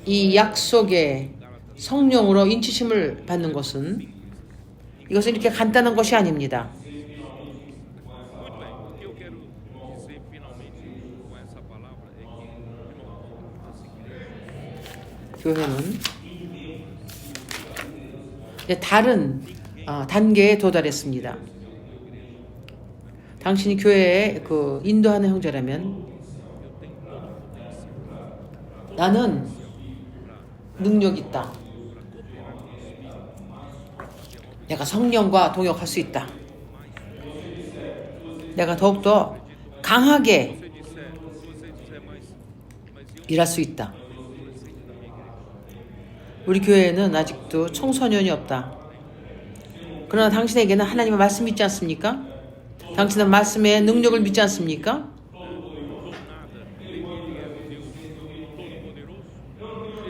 이 약속의 성령으로 인치심을 받는 것은 이것은 이렇게 간단한 것이 아닙니다. 교회는 다른 단계에 도달했습니다. 당신이 교회에 인도하는 형제라면 나는 능력 있다. 내가 성령과 동역할 수 있다. 내가 더욱더 강하게 일할 수 있다. 우리 교회에는 아직도 청소년이 없다. 그러나 당신에게는 하나님의 말씀이 있지 않습니까? 당신은 말씀의 능력을 믿지 않습니까?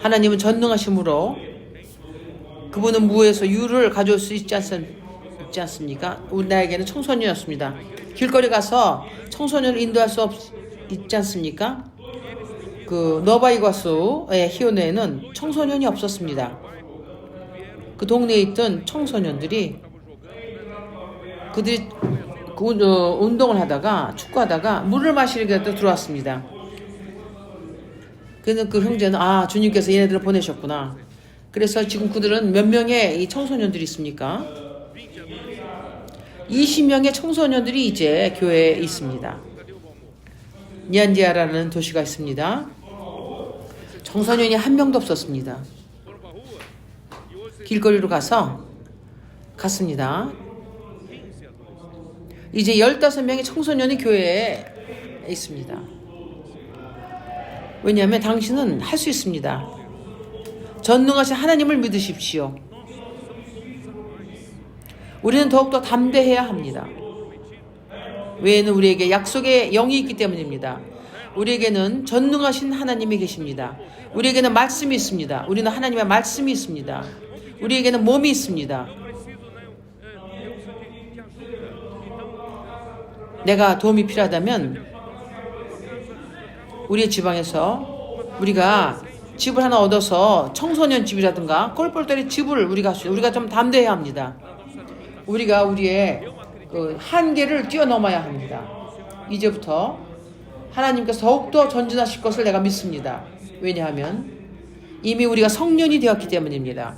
하나님은 전능하심으로 그분은 무에서 유를 가져올 수 있지 않습니까? 나에게는 청소년이었습니다. 길거리 가서 청소년을 인도할 수 있지 않습니까? 너바이과수의 히오네에는 청소년이 없었습니다. 그 동네에 있던 청소년들이 그들이 운동을 하다가 축구하다가 물을 마시려고 들어왔습니다. 그래서 그 형제는 주님께서 얘네들을 보내셨구나. 그래서 지금 그들은 몇 명의 이 청소년들이 있습니까? 20명의 청소년들이 이제 교회에 있습니다. 니안디아라는 도시가 있습니다. 청소년이 한 명도 없었습니다. 길거리로 갔습니다. 이제 15명의 청소년이 교회에 있습니다. 왜냐하면 당신은 할 수 있습니다. 전능하신 하나님을 믿으십시오. 우리는 더욱더 담대해야 합니다. 왜냐하면 우리에게 약속의 영이 있기 때문입니다. 우리에게는 전능하신 하나님이 계십니다. 우리에게는 말씀이 있습니다. 우리는 하나님의 말씀이 있습니다. 우리에게는 몸이 있습니다. 내가 도움이 필요하다면 우리의 지방에서 우리가 집을 하나 얻어서 청소년 집이라든가 꼴벌들의 집을 우리가 좀 담대해야 합니다. 우리가 우리의 그 한계를 뛰어넘어야 합니다. 이제부터 하나님께서 더욱더 전진하실 것을 내가 믿습니다. 왜냐하면 이미 우리가 성년이 되었기 때문입니다.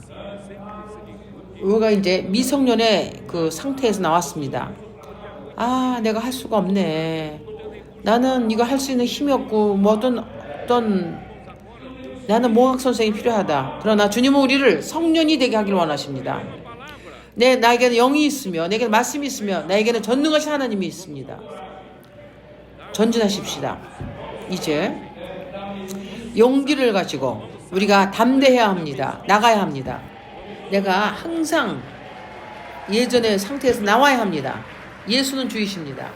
우리가 이제 미성년의 그 상태에서 나왔습니다. 내가 할 수가 없네. 나는 이거 할 수 있는 힘이 없고 나는 몽학 선생이 필요하다. 그러나 주님은 우리를 성년이 되게 하기를 원하십니다. 나에게는 영이 있으며 내게는 말씀이 있으며 나에게는 전능하신 하나님이 있습니다. 전진하십시다. 이제 용기를 가지고 우리가 담대해야 합니다. 나가야 합니다. 내가 항상 예전의 상태에서 나와야 합니다. 예수는 주이십니다.